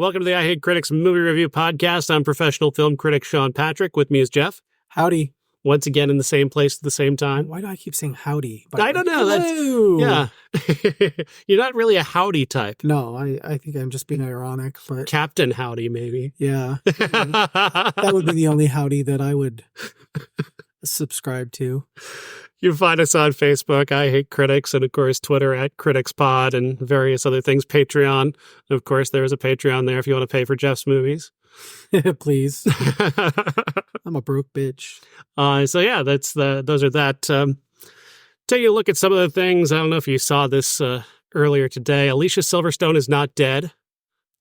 Welcome to the I Hate Critics Movie Review Podcast. I'm professional film critic Sean Patrick. With me is Jeff. Howdy. Once again in the same place at the same time. Why do I keep saying howdy? I don't know. Hello. Yeah. You're not really a howdy type. No, I think I'm just being ironic. But Captain Howdy, maybe. yeah. That would be the only howdy that I would subscribe to. You can find us on Facebook, I Hate Critics, and of course Twitter at CriticsPod and various other things. Patreon. And of course, there is a Patreon there if you want to pay for Jeff's movies. Please. I'm a broke bitch. So yeah, those are that. Take a look at some of the things. I don't know if you saw this earlier today. Alicia Silverstone is not dead.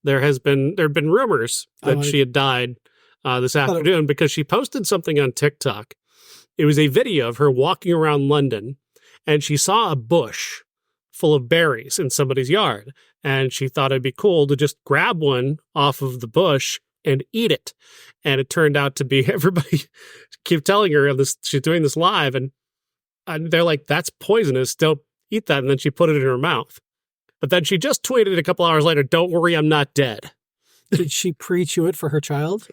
There have been rumors that she had died this afternoon because she posted something on TikTok. It was a video of her walking around London, and she saw a bush full of berries in somebody's yard, and she thought it'd be cool to just grab one off of the bush and eat it. And it turned out to be everybody keep telling her this. She's doing this live, and they're like, "That's poisonous. Don't eat that." And then she put it in her mouth. But then she just tweeted a couple hours later, "Don't worry, I'm not dead." Did she pre-chew it for her child?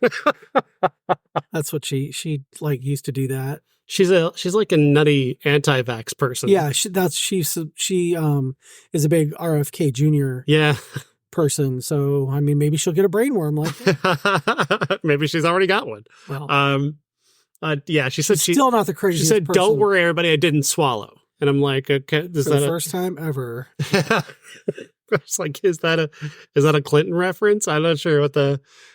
That's what she like used to do that. She's like a nutty anti-vax person. Yeah, she is a big RFK Jr. person. So I mean, maybe she'll get a brainworm like that. Maybe she's already got one. Well, she said she's still not the craziest. She said, person. "Don't worry, everybody, I didn't swallow." And I'm like, "Okay, For the first time ever." It's like, is that a Clinton reference? I'm not sure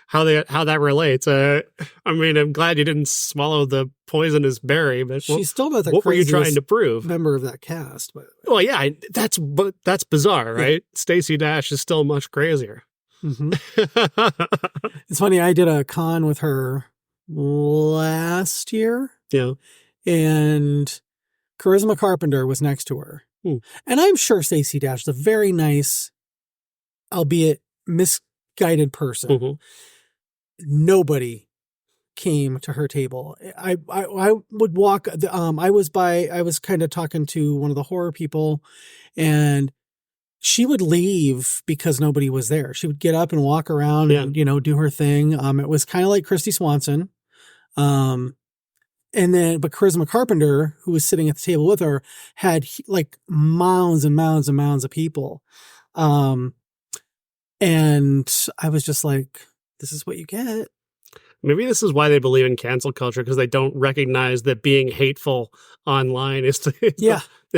how that relates. I mean, I'm glad you didn't swallow the poisonous berry, but she's still not the what were you trying to prove? Member of that cast, but well, yeah, that's bizarre, right? Yeah. Stacey Dash is still much crazier. Mm-hmm. It's funny. I did a con with her last year. Yeah, and Charisma Carpenter was next to her. And I'm sure Stacey Dash is a very nice, albeit misguided person. Mm-hmm. Nobody came to her table. I would walk. I was kind of talking to one of the horror people, and she would leave because nobody was there. She would get up and walk around and do her thing. It was kind of like Christy Swanson. But Charisma Carpenter, who was sitting at the table with her, had like mounds and mounds and mounds of people. And I was just like, this is what you get. Maybe this is why they believe in cancel culture, because they don't recognize that being hateful online is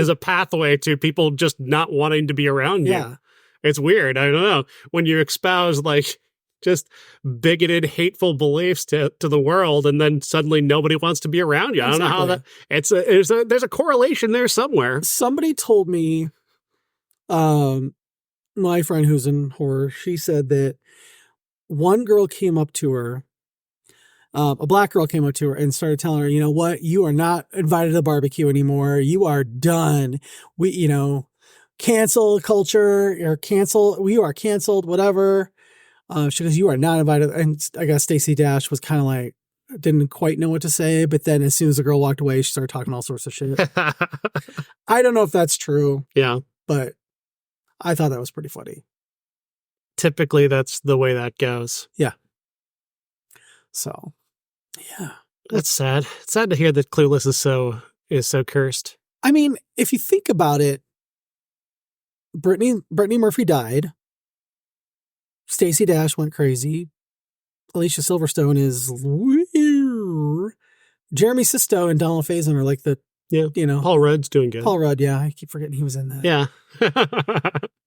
a pathway to people just not wanting to be around you. Yeah. It's weird. I don't know. When you espouse like just bigoted, hateful beliefs to the world, and then suddenly nobody wants to be around you. I don't know how that. There's a correlation there somewhere. Somebody told me, my friend who's in horror, she said that one girl came up to her, a black girl came up to her and started telling her, "You know what? You are not invited to the barbecue anymore. You are done. Cancel culture or cancel. You are canceled. Whatever." She goes, "You are not invited." And I guess Stacey Dash was kind of like, didn't quite know what to say. But then as soon as the girl walked away, she started talking all sorts of shit. I don't know if that's true. Yeah. But I thought that was pretty funny. Typically, that's the way that goes. Yeah. So, yeah. That's sad. It's sad to hear that Clueless is so cursed. I mean, if you think about it, Brittany Murphy died. Stacey Dash went crazy. Alicia Silverstone is weird. Jeremy Sisto and Donald Faison are like Paul Rudd's doing good. Paul Rudd, yeah. I keep forgetting he was in that. Yeah.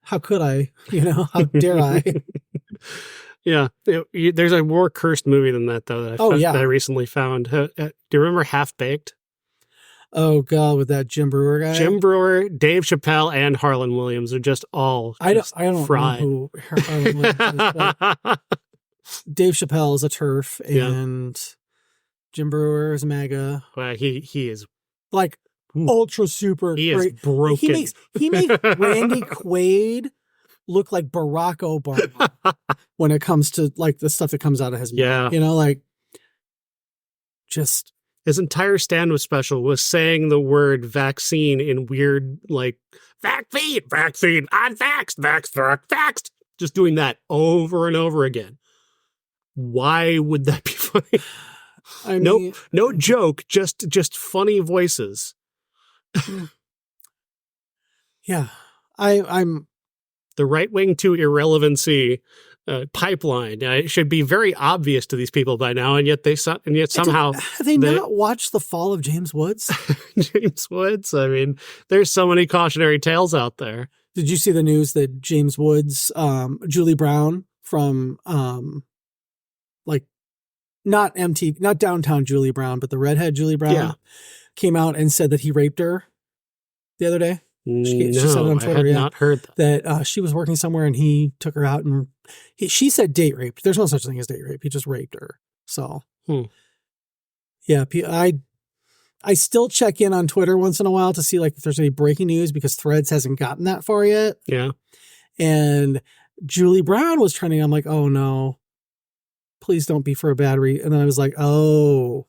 How could I? How dare I? Yeah. There's a more cursed movie than that, though, that I recently found. Do you remember Half Baked? Oh, God, with that Jim Brewer guy? Jim Brewer, Dave Chappelle, and Harlan Williams are just all I don't fried. Know who Harlan Williams is. Dave Chappelle is a TERF, and Jim Brewer is MAGA. Well, he is like ultra super. He great. Is broken. He makes Randy Quaid look like Barack Obama when it comes to like the stuff that comes out of his mouth. Yeah. Just his entire stand-up special was saying the word vaccine in weird, like, vaccine, unvaxxed, vaxxed. just doing that over and over again. Why would that be funny? I mean, no joke, just funny voices. Yeah, I'm the right wing to irrelevancy pipeline. It should be very obvious to these people by now, and yet somehow have they not watched The Fall of James Woods? James Woods. I mean, there's so many cautionary tales out there. Did you see the news that James Woods, Julie Brown from not downtown Julie Brown, but the redhead Julie Brown, came out and said that he raped her the other day? She said it on Twitter, I had not heard that she was working somewhere and he took her out and she said date raped. There's no such thing as date rape. He just raped her. So, yeah, I still check in on Twitter once in a while to see like if there's any breaking news because Threads hasn't gotten that far yet. Yeah. And Julie Brown was trending. I'm like, oh no, please don't be for a battery. And then I was like, oh,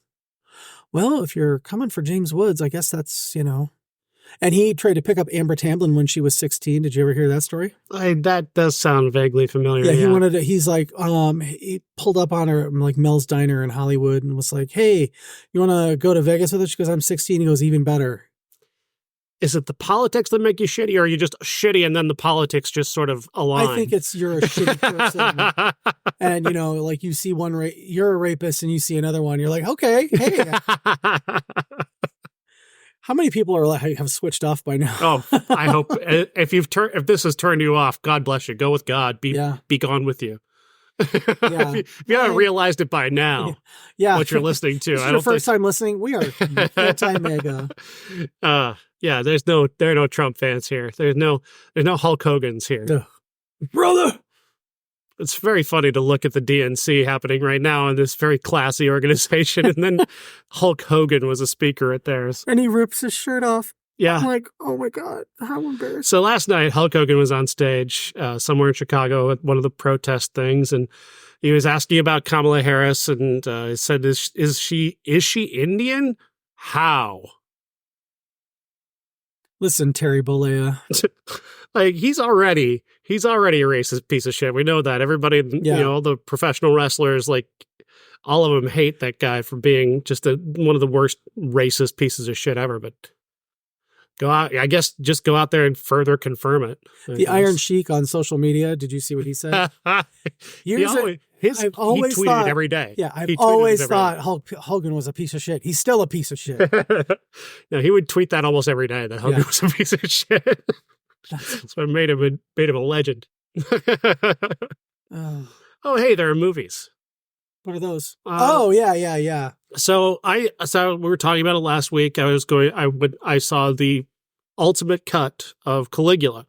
well, if you're coming for James Woods, I guess that's, And he tried to pick up Amber Tamblyn when she was 16. Did you ever hear that story? That does sound vaguely familiar. Yeah, he's like, he pulled up on her like Mel's Diner in Hollywood and was like, hey, you want to go to Vegas with us? She goes, I'm 16. He goes, even better. Is it the politics that make you shitty, or are you just shitty and then the politics just sort of align? I think it's you're a shitty person. And, like you see you're a rapist and you see another one. You're like, okay, hey. How many people have switched off by now? Oh, I hope if this has turned you off, God bless you. Go with God. Be gone with you. Yeah. if you haven't realized it by now, what you're listening to. This is your first time listening. We are anti-mega. Yeah, there are no Trump fans here. There's no Hulk Hogan's here. Brother. It's very funny to look at the DNC happening right now in this very classy organization. And then Hulk Hogan was a speaker at theirs. And he rips his shirt off. Yeah. I'm like, oh my God, how embarrassing. So last night, Hulk Hogan was on stage somewhere in Chicago at one of the protest things. And he was asking about Kamala Harris and said, is she Indian? How? Listen, Terry Bollea. Like he's already a racist piece of shit. We know that. Everybody, all the professional wrestlers, like all of them hate that guy for being just one of the worst racist pieces of shit ever. But go out there and further confirm it. The Iron Sheik on social media. Did you see what he said? He tweeted every day. Yeah, I've always thought Hulk Hogan was a piece of shit. He's still a piece of shit. No, he would tweet that almost every day that Hogan was a piece of shit. That's what made him a legend. Oh, hey, there are movies. What are those? Yeah. So we were talking about it last week. I saw the ultimate cut of Caligula.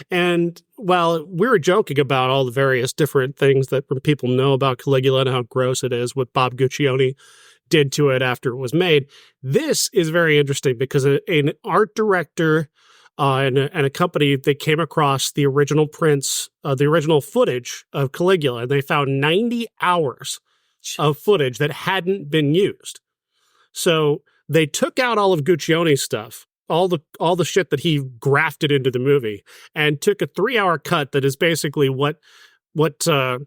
And while we were joking about all the various different things that people know about Caligula and how gross it is, what Bob Guccione did to it after it was made, this is very interesting because an art director and a company, they came across the original prints, the original footage of Caligula, and they found 90 hours of footage that hadn't been used. So they took out all of Guccione's stuff, all the shit that he grafted into the movie, and took a 3-hour cut that is basically what Gore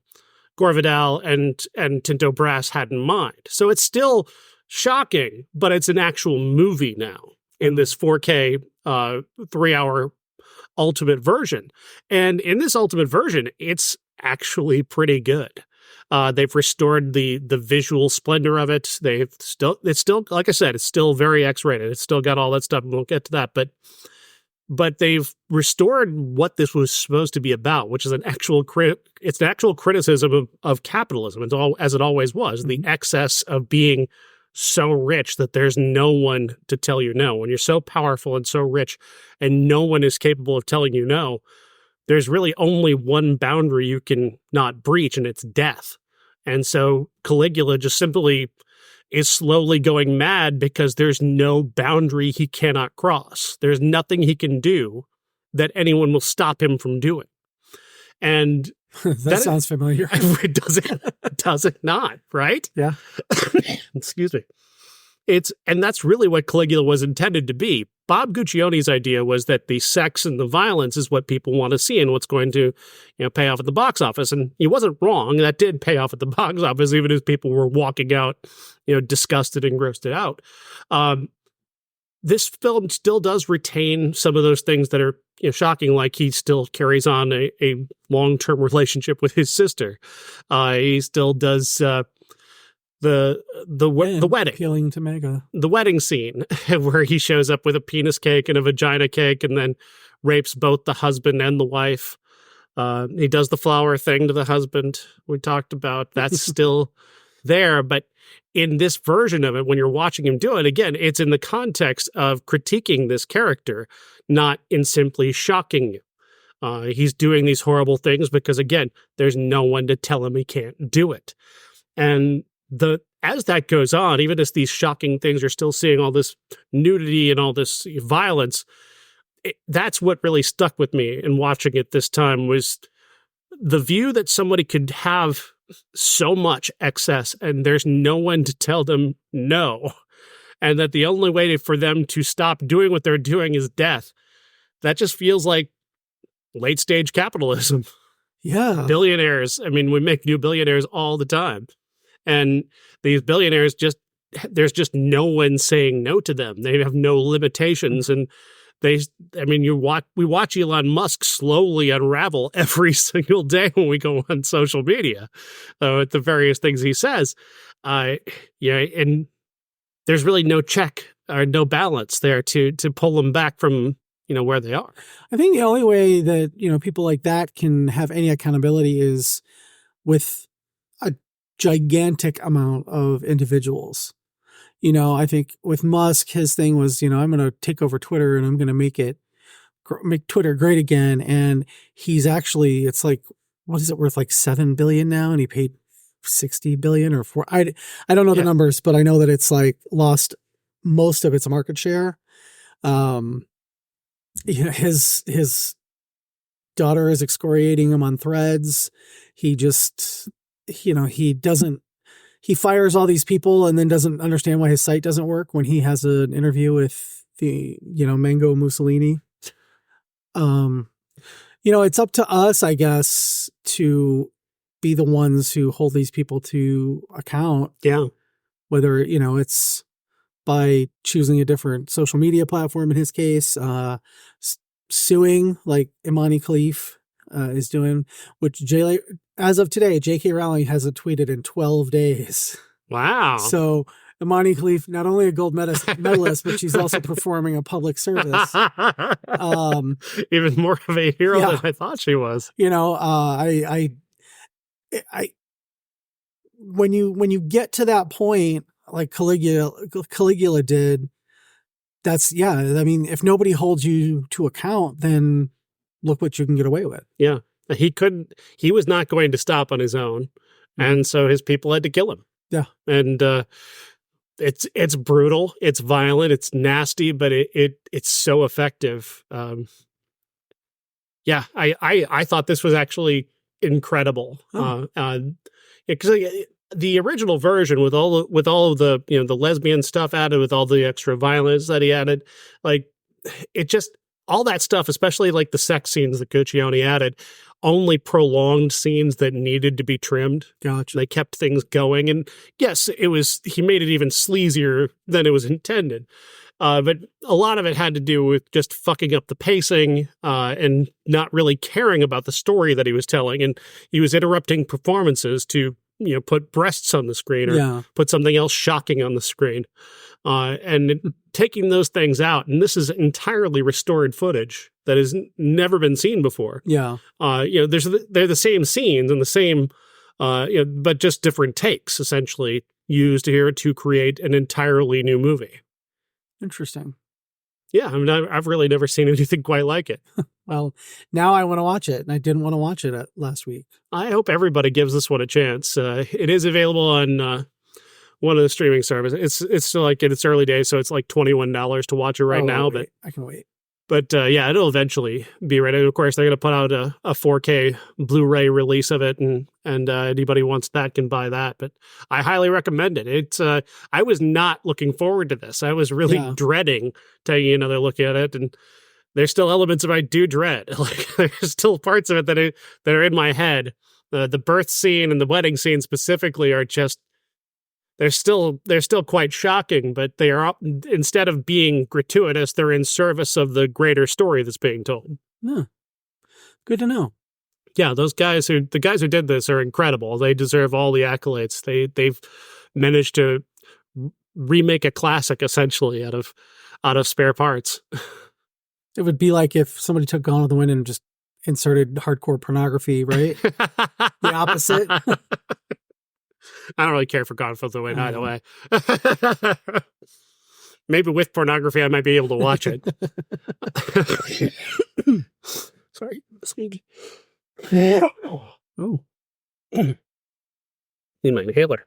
Vidal and Tinto Brass had in mind. So it's still shocking, but it's an actual movie now in this 4K 3-hour ultimate version. And in this ultimate version, it's actually pretty good. They've restored the visual splendor of it. It's still, like I said, it's still very X-rated. It's still got all that stuff, and we'll get to that. But they've restored what this was supposed to be about, which is an actual criticism of capitalism, as it always was, the excess of being so rich that there's no one to tell you no. When you're so powerful and so rich and no one is capable of telling you no, there's really only one boundary you can not breach, and it's death. And so Caligula just simply is slowly going mad because there's no boundary he cannot cross. There's nothing he can do that anyone will stop him from doing. And that sounds familiar. Does it not, right? Yeah. Excuse me. and that's really what Caligula was intended to be. Bob Guccione's idea was that the sex and the violence is what people want to see and what's going to, pay off at the box office. And he wasn't wrong. That did pay off at the box office, even as people were walking out, disgusted and grossed out. This film still does retain some of those things that are shocking, like he still carries on a long-term relationship with his sister. He still does the wedding. Appealing to Mega. The wedding scene where he shows up with a penis cake and a vagina cake and then rapes both the husband and the wife. He does the flower thing to the husband we talked about. That's still there. But in this version of it, when you're watching him do it, again, it's in the context of critiquing this character, not in simply shocking you. He's doing these horrible things because, again, there's no one to tell him he can't do it. And as that goes on, even as these shocking things, you're still seeing all this nudity and all this violence. That's what really stuck with me in watching it this time, was the view that somebody could have so much excess and there's no one to tell them no, and that the only way for them to stop doing what they're doing is death. That just feels like late stage capitalism. Yeah. Billionaires. I mean, we make new billionaires all the time. And these billionaires there's just no one saying no to them. They have no limitations. And we watch Elon Musk slowly unravel every single day when we go on social media at the various things he says. And there's really no check or no balance there to pull them back from, where they are. I think the only way that, people like that can have any accountability is with a gigantic amount of individuals. I think with Musk, his thing was, I'm going to take over Twitter and I'm going to make Twitter great again. And he's actually, it's like, what is it worth? Like 7 billion now. And he paid 60 billion or 4. I don't know the numbers, but I know that it's like lost most of its market share. His daughter is excoriating him on Threads. He just, he fires all these people and then doesn't understand why his site doesn't work when he has an interview with the, Mango Mussolini. It's up to us, I guess, to be the ones who hold these people to account. Yeah. Whether, it's by choosing a different social media platform in his case, suing like Imani Khalif is doing, which as of today, J.K. Rowling hasn't tweeted in 12 days. Wow. So Imani Khalif, not only a gold medalist, but she's also performing a public service. Even more of a hero than I thought she was. When you get to that point, like Caligula did, if nobody holds you to account, then look what you can get away with. Yeah. He was not going to stop on his own. And so his people had to kill him. Yeah. And it's brutal, it's violent, it's nasty, but it's so effective. I thought this was actually incredible. Because the original version with all of the the lesbian stuff added, with all the extra violence that he added, like it just, all that stuff, especially like the sex scenes that Guccione added, only prolonged scenes that needed to be trimmed. Gotcha. They kept things going. And yes, he made it even sleazier than it was intended. But a lot of it had to do with just fucking up the pacing and not really caring about the story that he was telling. And he was interrupting performances to, put breasts on the screen or put something else shocking on the screen. And taking those things out, and this is entirely restored footage that has never been seen before. Yeah. They're the same scenes and the same, but just different takes essentially used here to create an entirely new movie. Interesting. Yeah, I mean, I've really never seen anything quite like it. Well, now I want to watch it, and I didn't want to watch it last week. I hope everybody gives this one a chance. It is available on one of the streaming services. It's still like in its early days, so it's like $21 to watch it right now. Wait. But I can wait. But yeah, it'll eventually be ready. And of course, they're going to put out a 4K Blu-ray release of it, and anybody who wants that can buy that. But I highly recommend it. It's I was not looking forward to this. I was really dreading taking another look at it, and there's still elements of I do dread. Like there's still parts of it that are in my head. The birth scene and the wedding scene specifically are just. They're still quite shocking, but they are, instead of being gratuitous, they're in service of the greater story that's being told. Yeah. Good to know. Yeah, the guys who did this are incredible. They deserve all the accolades. They've managed to remake a classic essentially out of spare parts. It would be like if somebody took Gone with the Wind and just inserted hardcore pornography, right? The opposite. I don't really care for Gone with the Wind either way. Maybe with pornography, I might be able to watch it. Sorry. Oh. Need my inhaler.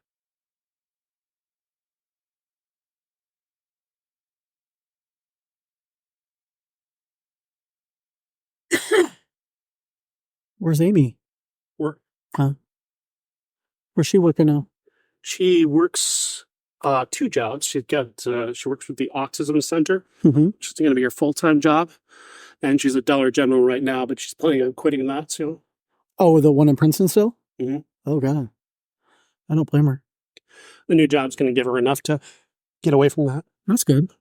Where's Amy? Work. Huh? Where's she working now? She works 2 jobs. She works with the Autism Center, which is going to be her full-time job. And she's at Dollar General right now, but she's planning on quitting that soon. Oh, the one in Princeton still? Mm-hmm. Oh, God. I don't blame her. The new job's going to give her enough to get away from that. That's good.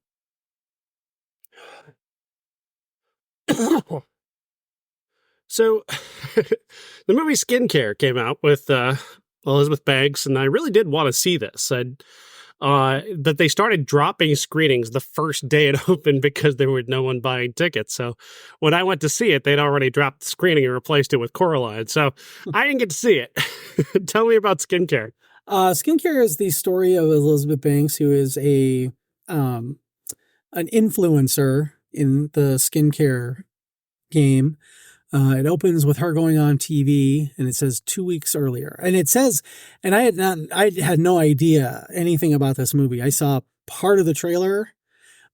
So, the movie Skincare came out with Elizabeth Banks, and I really did want to see this. That they started dropping screenings the first day it opened because there was no one buying tickets. So when I went to see it, they'd already dropped the screening and replaced it with Coraline. So I didn't get to see it. Tell me about Skincare. Skincare is the story of Elizabeth Banks, who is an influencer in the skincare game. It opens with her going on TV, and it says 2 weeks earlier. And it says, and I had no idea anything about this movie. I saw part of the trailer,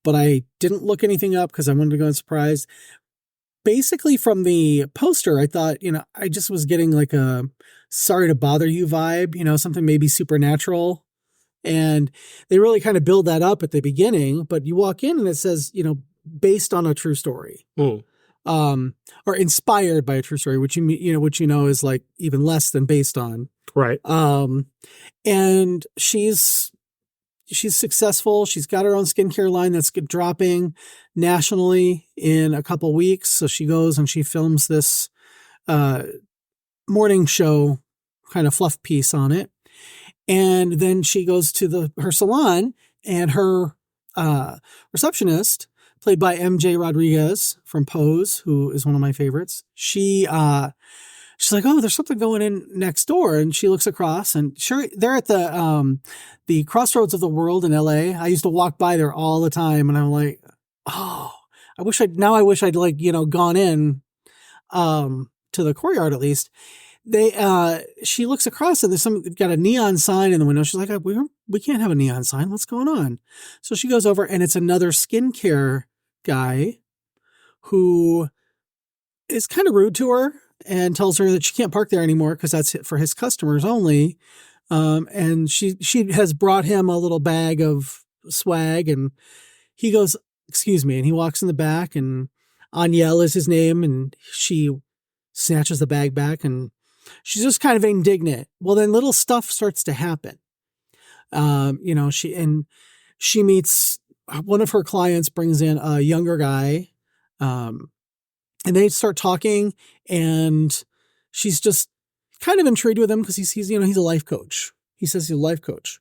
but I didn't look anything up because I wanted to go in surprise. Basically, from the poster, I thought, I just was getting like a sorry to bother you vibe, something maybe supernatural. And they really kind of build that up at the beginning, but you walk in and it says, based on a true story. Or inspired by a true story, which is like even less than based on. Right. And she's successful. She's got her own skincare line that's dropping nationally in a couple weeks. So she goes and she films this morning show kind of fluff piece on it. And then she goes to her salon, and her receptionist, played by MJ Rodriguez from Pose, who is one of my favorites. She's like, oh, there's something going in next door. And she looks across, and sure, they're at the crossroads of the world in LA. I used to walk by there all the time, and I'm like, oh, I wish I'd gone in to the courtyard at least. She looks across, and there's got a neon sign in the window. She's like, we can't have a neon sign. What's going on? So she goes over, and it's another skincare guy who is kind of rude to her and tells her that she can't park there anymore because that's for his customers only. And she has brought him a little bag of swag, and he goes, excuse me. And he walks in the back, and Aniel is his name. And she snatches the bag back, and she's just kind of indignant. Well, then little stuff starts to happen. She meets one of her clients, brings in a younger guy, and they start talking, and she's just kind of intrigued with him because he's a life coach. He says he's a life coach,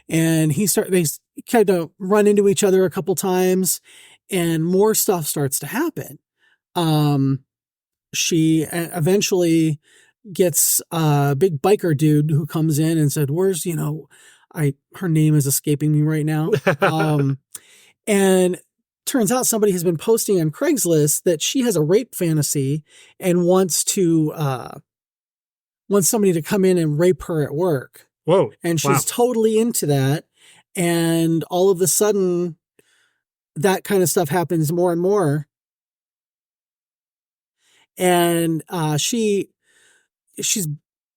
and they kind of run into each other a couple times, and more stuff starts to happen. She eventually gets a big biker dude who comes in and said, where's, her name is escaping me right now. And turns out somebody has been posting on Craigslist that she has a rape fantasy and wants somebody to come in and rape her at work. Whoa. And she's totally into that. And all of a sudden that kind of stuff happens more and more. And she's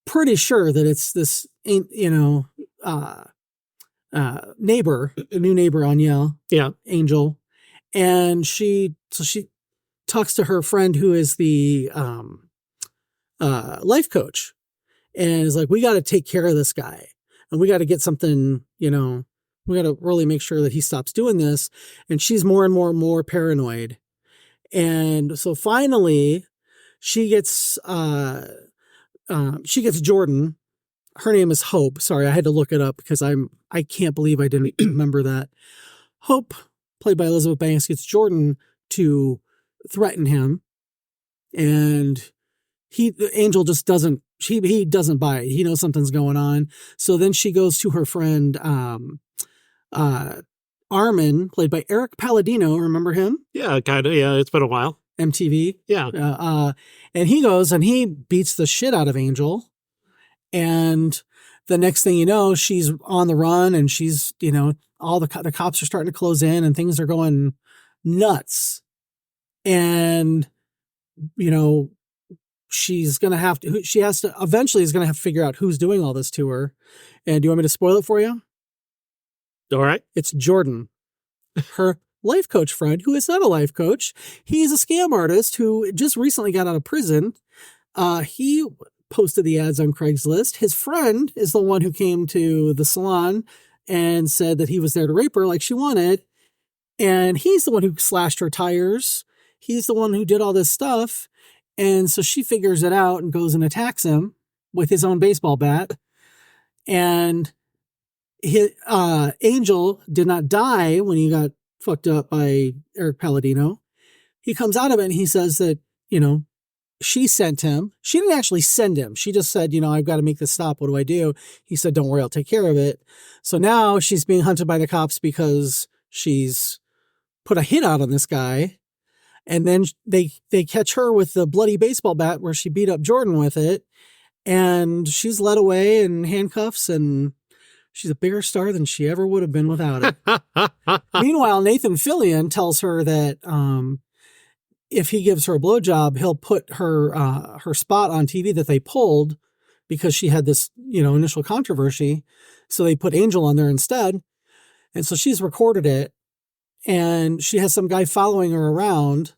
pretty sure that it's this, neighbor, a new neighbor, Anya, Yeah. Angel. And she talks to her friend who is the life coach, and is like, we got to take care of this guy, and we got to get something, we got to really make sure that he stops doing this. And she's more and more and more paranoid. And so finally she gets Jordan. Her name is Hope. Sorry, I had to look it up because I can't believe I didn't remember that. Hope, played by Elizabeth Banks, gets Jordan to threaten him, and Angel just doesn't. He doesn't buy it. He knows something's going on. So then she goes to her friend Armin, played by Eric Palladino. Remember him? Yeah, kind of. Yeah, it's been a while. MTV. Yeah. And he goes and he beats the shit out of Angel. And the next thing you know, she's on the run, and she's, all the cops are starting to close in, and things are going nuts. And, she's going to have to, eventually is going to have to figure out who's doing all this to her. And do you want me to spoil it for you? All right. It's Jordan, her life coach friend, who is not a life coach. He's a scam artist who just recently got out of prison. He posted the ads on Craigslist. His friend is the one who came to the salon and said that he was there to rape her like she wanted. And he's the one who slashed her tires. He's the one who did all this stuff. And so she figures it out and goes and attacks him with his own baseball bat. And Angel did not die when he got fucked up by Eric Palladino. He comes out of it and he says that, she sent him. She didn't actually send him. She just said, I've got to make this stop. What do I do? He said, don't worry, I'll take care of it. So now she's being hunted by the cops because she's put a hit out on this guy. And then they catch her with the bloody baseball bat where she beat up Jordan with it. And she's led away in handcuffs, and she's a bigger star than she ever would have been without it. Meanwhile, Nathan Fillion tells her that if he gives her a blowjob, he'll put her spot on TV that they pulled because she had this, initial controversy. So they put Angel on there instead. And so she's recorded it, and she has some guy following her around.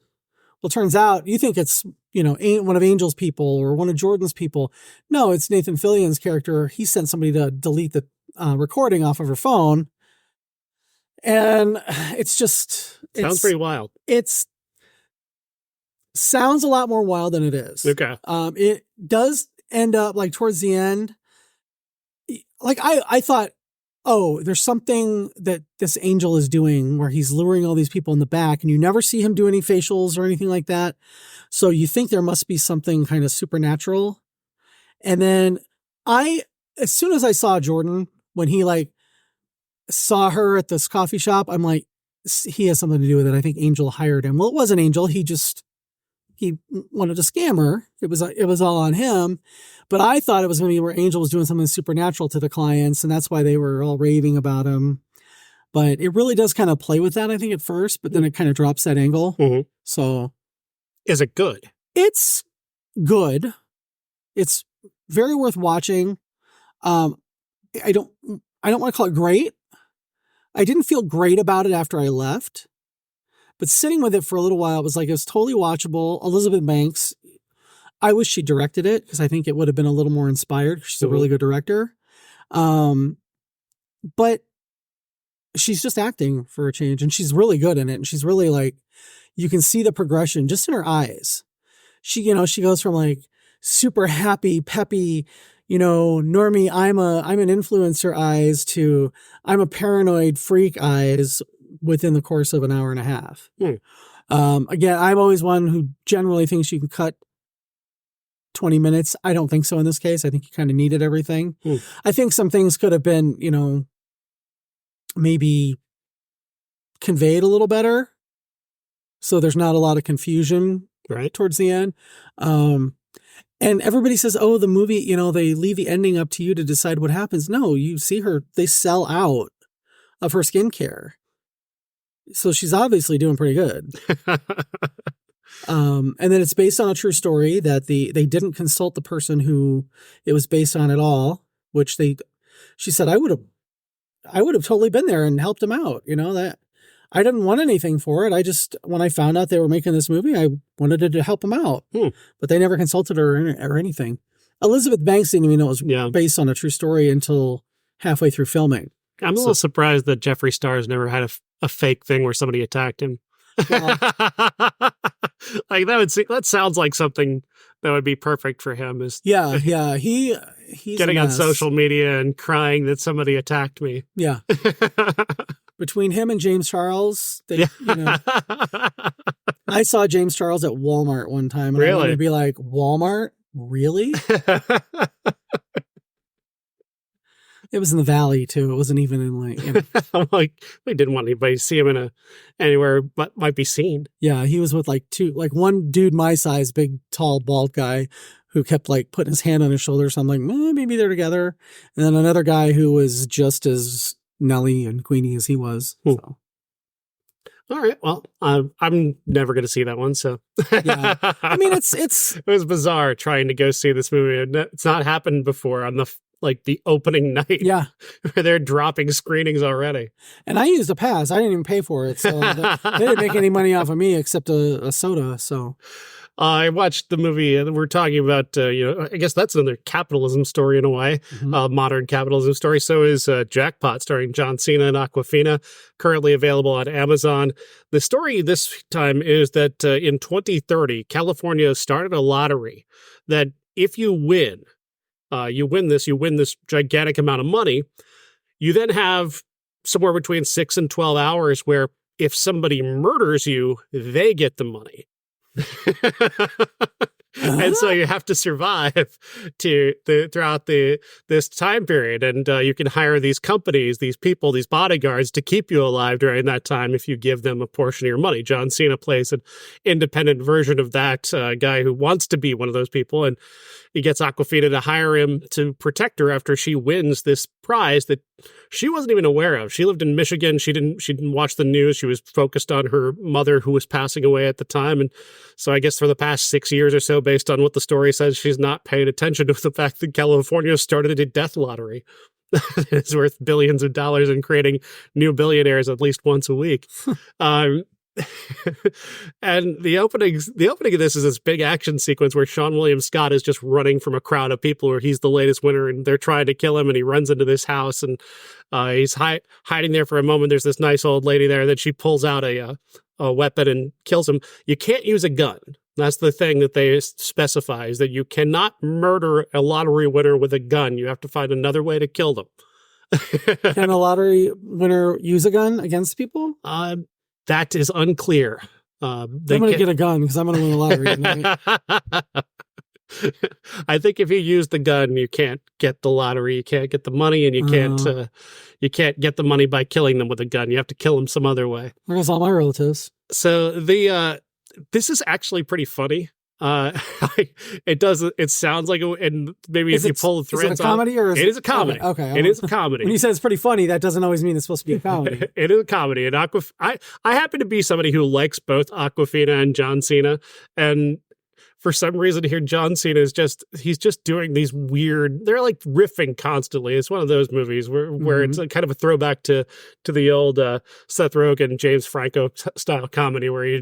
Well, it turns out you think it's, one of Angel's people or one of Jordan's people. No, it's Nathan Fillion's character. He sent somebody to delete the recording off of her phone. And it's just... Sounds pretty wild. Sounds a lot more wild than it is. Okay. It does end up, like, towards the end, like, I thought, oh, there's something that this Angel is doing where he's luring all these people in the back, and you never see him do any facials or anything like that. So you think there must be something kind of supernatural. And then as soon as I saw Jordan, when he saw her at this coffee shop, I'm like, he has something to do with it. I think Angel hired him. Well, it wasn't Angel. He wanted to scam her. It was all on him. But I thought it was going to be where Angel was doing something supernatural to the clients, and that's why they were all raving about him. But it really does kind of play with that, I think, at first, but then it kind of drops that angle. Mm-hmm. So, is it good? It's good. It's very worth watching. I don't want to call it great. I didn't feel great about it after I left. But sitting with it for a little while, it was totally watchable. Elizabeth Banks, I wish she directed it because I think it would have been a little more inspired. She's a really good director. But she's just acting for a change, and she's really good in it. And she's really you can see the progression just in her eyes. She goes from super happy, peppy, normie, I'm an influencer eyes to I'm a paranoid freak eyes within the course of an hour and a half. Again, I'm always one who generally thinks you can cut 20 minutes. I don't think so in this case. I think you kind of needed everything. I think some things could have been, maybe conveyed a little better. So there's not a lot of confusion right towards the end. And everybody says, oh, the movie, they leave the ending up to you to decide what happens. No, you see her, they sell out of her skincare. So she's obviously doing pretty good. And then it's based on a true story that they didn't consult the person who it was based on at all, which she said, I would have totally been there and helped him out. That I didn't want anything for it. When I found out they were making this movie, I wanted to help him out, but they never consulted her or anything. Elizabeth Banks didn't even know it was based on a true story until halfway through filming. I'm a little surprised that Jeffree Star's never had a fake thing where somebody attacked him. Well, like that sounds like something that would be perfect for him. He's getting on social media and crying that somebody attacked me. Yeah. Between him and James Charles, I saw James Charles at Walmart one time, and I wanted to be like, Walmart, really? It was in the Valley too. It wasn't even in I'm like, we didn't want anybody to see him anywhere but might be seen. Yeah, he was with one dude my size, big, tall, bald guy who kept putting his hand on his shoulder. So I'm like, maybe they're together. And then another guy who was just as Nelly and Queenie as he was. So. All right. Well, I'm never going to see that one. So yeah, I mean, it was bizarre trying to go see this movie. It's not happened before on the opening night. Yeah. Where they're dropping screenings already. And I used a pass. I didn't even pay for it. So they didn't make any money off of me except a soda. So I watched the movie and we're talking about, I guess that's another capitalism story in a way, modern capitalism story. So is Jackpot, starring John Cena and Awkwafina, currently available on Amazon. The story this time is that in 2030, California started a lottery that if you win this gigantic amount of money. You then have somewhere between 6 and 12 hours where if somebody murders you, they get the money. And so you have to survive throughout this time period. And you can hire these companies, these people, these bodyguards to keep you alive during that time if you give them a portion of your money. John Cena plays an independent version of that guy who wants to be one of those people. And he gets Awkwafina to hire him to protect her after she wins this prize that she wasn't even aware of. She lived in Michigan. She didn't watch the news. She was focused on her mother who was passing away at the time. And so I guess for the past 6 years or so, based on what the story says, she's not paying attention to the fact that California started a death lottery. It's worth billions of dollars and creating new billionaires at least once a week. And the opening of this is this big action sequence where Sean William Scott is just running from a crowd of people where he's the latest winner and they're trying to kill him, and he runs into this house and he's hiding there for a moment. There's this nice old lady there that she pulls out a weapon and kills him. You can't use a gun. That's the thing that they specify, is that you cannot murder a lottery winner with a gun. You have to find another way to kill them. Can a lottery winner use a gun against people? That is unclear. I'm going to get a gun because I'm going to win the lottery tonight. I think if you use the gun, you can't get the lottery. You can't get the money, and you can't get the money by killing them with a gun. You have to kill them some other way. There goes all my relatives. So this is actually pretty funny. It sounds like and maybe if you pull the threads, is it a comedy or it is a comedy. Okay. It is a comedy. When you said it's pretty funny, that doesn't always mean it's supposed to be a comedy. It is a comedy. And I happen to be somebody who likes both Awkwafina and John Cena, and for some reason here, John Cena he's just doing these weird, they're like riffing constantly. It's one of those movies where it's a kind of a throwback to the old Seth Rogen, James Franco style comedy where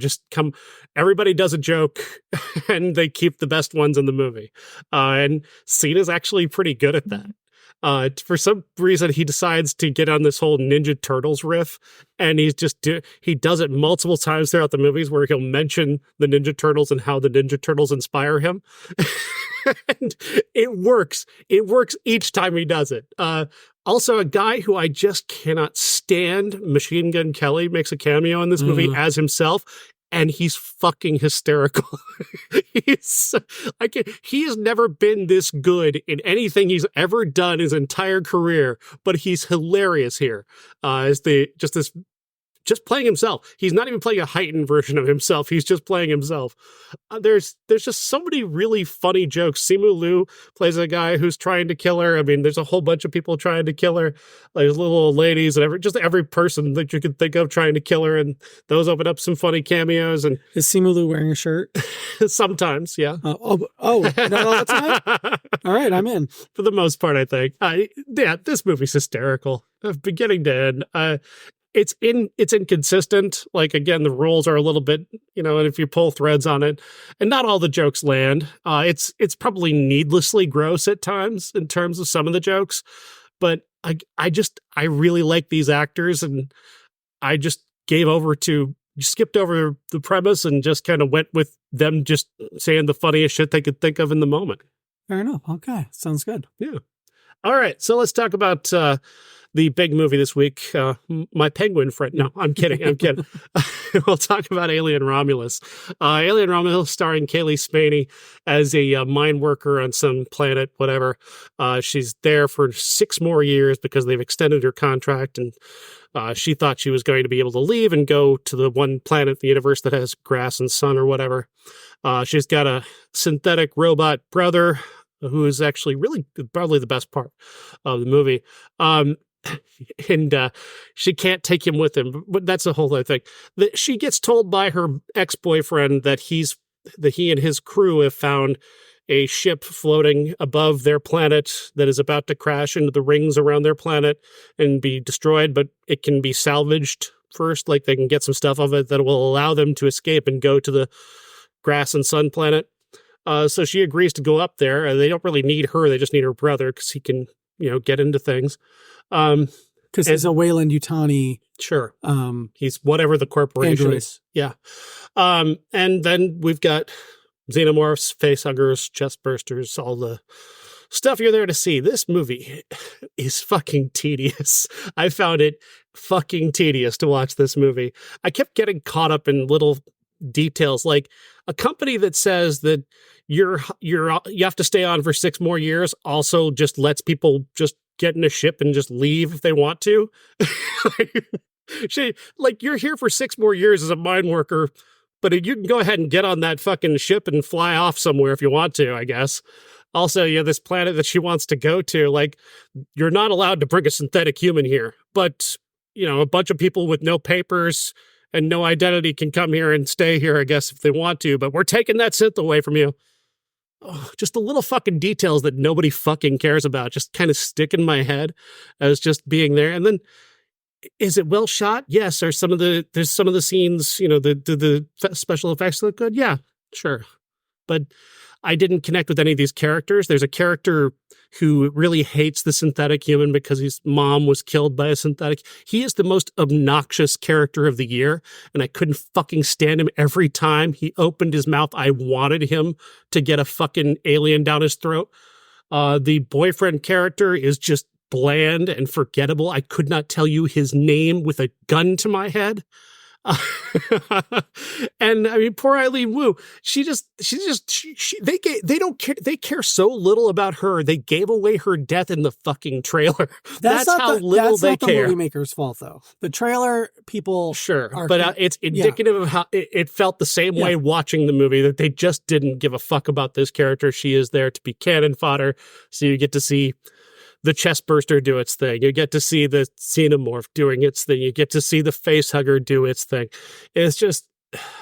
everybody does a joke and they keep the best ones in the movie. And Cena's actually pretty good at that. For some reason, he decides to get on this whole Ninja Turtles riff, and he does it multiple times throughout the movies where he'll mention the Ninja Turtles and how the Ninja Turtles inspire him. And it works. It works each time he does it. Also, a guy who I just cannot stand, Machine Gun Kelly, makes a cameo in this movie as himself. And he's fucking hysterical. He has never been this good in anything he's ever done his entire career, but he's hilarious here. As this just playing himself. He's not even playing a heightened version of himself. He's just playing himself. There's just so many really funny jokes. Simu Liu plays a guy who's trying to kill her. I mean, there's a whole bunch of people trying to kill her. There's little old ladies and every person that you could think of trying to kill her. And those open up some funny cameos. And is Simu Liu wearing a shirt? Sometimes, yeah. Not all the time? All right, I'm in. For the most part, I think. Yeah, this movie's hysterical, beginning to end. It's inconsistent. Like, again, the rules are a little bit, and if you pull threads on it, and not all the jokes land. It's probably needlessly gross at times in terms of some of the jokes, but I really like these actors, and I just skipped over the premise and just kind of went with them just saying the funniest shit they could think of in the moment. Fair enough. Okay. Sounds good. Yeah. All right. So let's talk about the big movie this week, My Penguin Friend. No, I'm kidding. We'll talk about Alien Romulus. Alien Romulus starring Kaylee Spaney as a mine worker on some planet, whatever. She's there for 6 more years because they've extended her contract, and she thought she was going to be able to leave and go to the one planet in the universe that has grass and sun or whatever. She's got a synthetic robot brother who is actually really probably the best part of the movie. And she can't take him with him, but that's a whole other thing. She gets told by her ex-boyfriend that he and his crew have found a ship floating above their planet that is about to crash into the rings around their planet and be destroyed, but it can be salvaged first. Like, they can get some stuff of it that will allow them to escape and go to the grass and sun planet. So she agrees to go up there. They don't really need her. They just need her brother because he can, get into things. Because he's a Weyland Yutani. Sure. He's whatever the corporation is. Yeah. And then we've got xenomorphs, facehuggers, chest bursters, all the stuff you're there to see. This movie is fucking tedious. I found it fucking tedious to watch this movie. I kept getting caught up in little details, like a company that says that you have to stay on for 6 more years also just lets people just get in a ship and just leave if they want to. You're here for 6 more years as a mine worker, but you can go ahead and get on that fucking ship and fly off somewhere if you want to, I guess. Also, this planet that she wants to go to, you're not allowed to bring a synthetic human here, but, a bunch of people with no papers and no identity can come here and stay here, I guess, if they want to, but we're taking that synth away from you. Oh, just the little fucking details that nobody fucking cares about just kind of stick in my head as just being there. And then, is it well shot? Yes. There's some of the scenes, the special effects look good. Yeah, sure. But I didn't connect with any of these characters. There's a character who really hates the synthetic human because his mom was killed by a synthetic. He is the most obnoxious character of the year, and I couldn't fucking stand him every time he opened his mouth. I wanted him to get a fucking alien down his throat. The boyfriend character is just bland and forgettable. I could not tell you his name with a gun to my head. And I mean, poor Eileen Wu, they don't care. They care so little about her. They gave away her death in the fucking trailer. That's how little they care. That's not the movie maker's fault, though. The trailer people, sure, but it's indicative of how it felt the same way watching the movie, that they just didn't give a fuck about this character. She is there to be cannon fodder, so you get to see the chest burster do its thing. You get to see the xenomorph doing its thing. You get to see the facehugger do its thing. It's just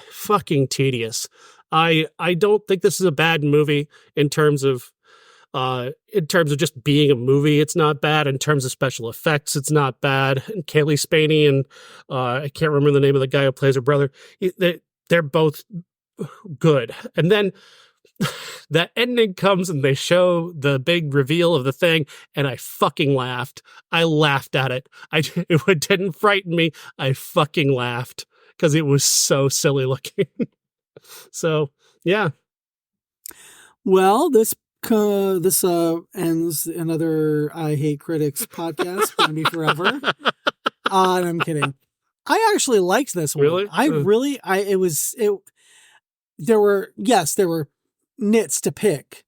fucking tedious. I don't think this is a bad movie in terms of just being a movie. It's not bad in terms of special effects. It's not bad. And Kaylee Spaney and I can't remember the name of the guy who plays her brother. They're both good. And then that ending comes and they show the big reveal of the thing, and I fucking laughed. I laughed at it. It didn't frighten me. I fucking laughed because it was so silly looking. So, yeah. Well, this ends another I Hate Critics podcast. Gonna be forever. I'm kidding. I actually liked this one. Really? There were nits to pick.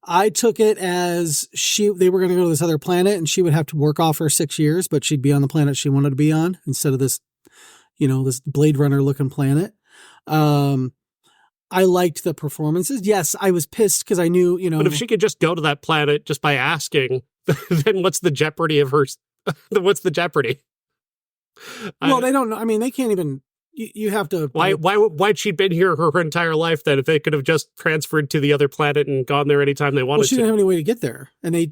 I took it as they were going to go to this other planet and she would have to work off her 6 years, but she'd be on the planet she wanted to be on instead of this, this Blade Runner looking planet. I liked the performances. Yes, I was pissed because I knew, But if she could just go to that planet just by asking, then what's the jeopardy of her? What's the jeopardy? Well, they don't know. I mean, they can't even. You have to. Why'd she been here her entire life then? If they could have just transferred to the other planet and gone there anytime they wanted Well, she didn't have any way to get there, and they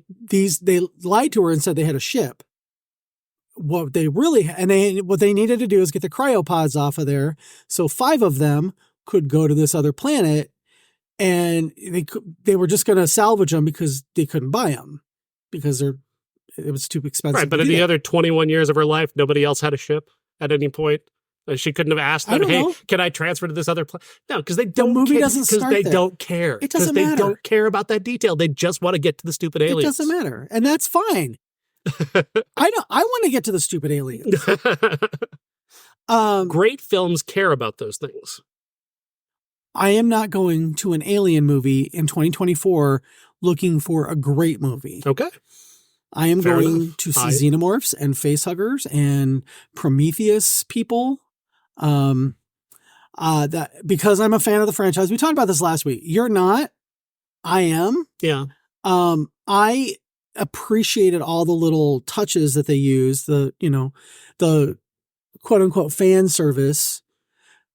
lied to her and said they had a ship. What they needed to do is get the cryopods off of there, so 5 of them could go to this other planet, and they were just going to salvage them because they couldn't buy them because it was too expensive. Right, but in the other 21 years of her life, nobody else had a ship at any point. She couldn't have asked them, "Hey, can I transfer to this other planet?" No, because they don't. The movie doesn't start there. Because they don't care. It doesn't matter. They don't care about that detail. They just want to get to the stupid aliens. It doesn't matter, and that's fine. I want to get to the stupid aliens. Great films care about those things. I am not going to an alien movie in 2024 looking for a great movie. Okay. I am going to see xenomorphs and facehuggers and Prometheus people. That because I'm a fan of the franchise. We talked about this last week. You're not. I am. Yeah. I appreciated all the little touches that they used, the quote unquote fan service,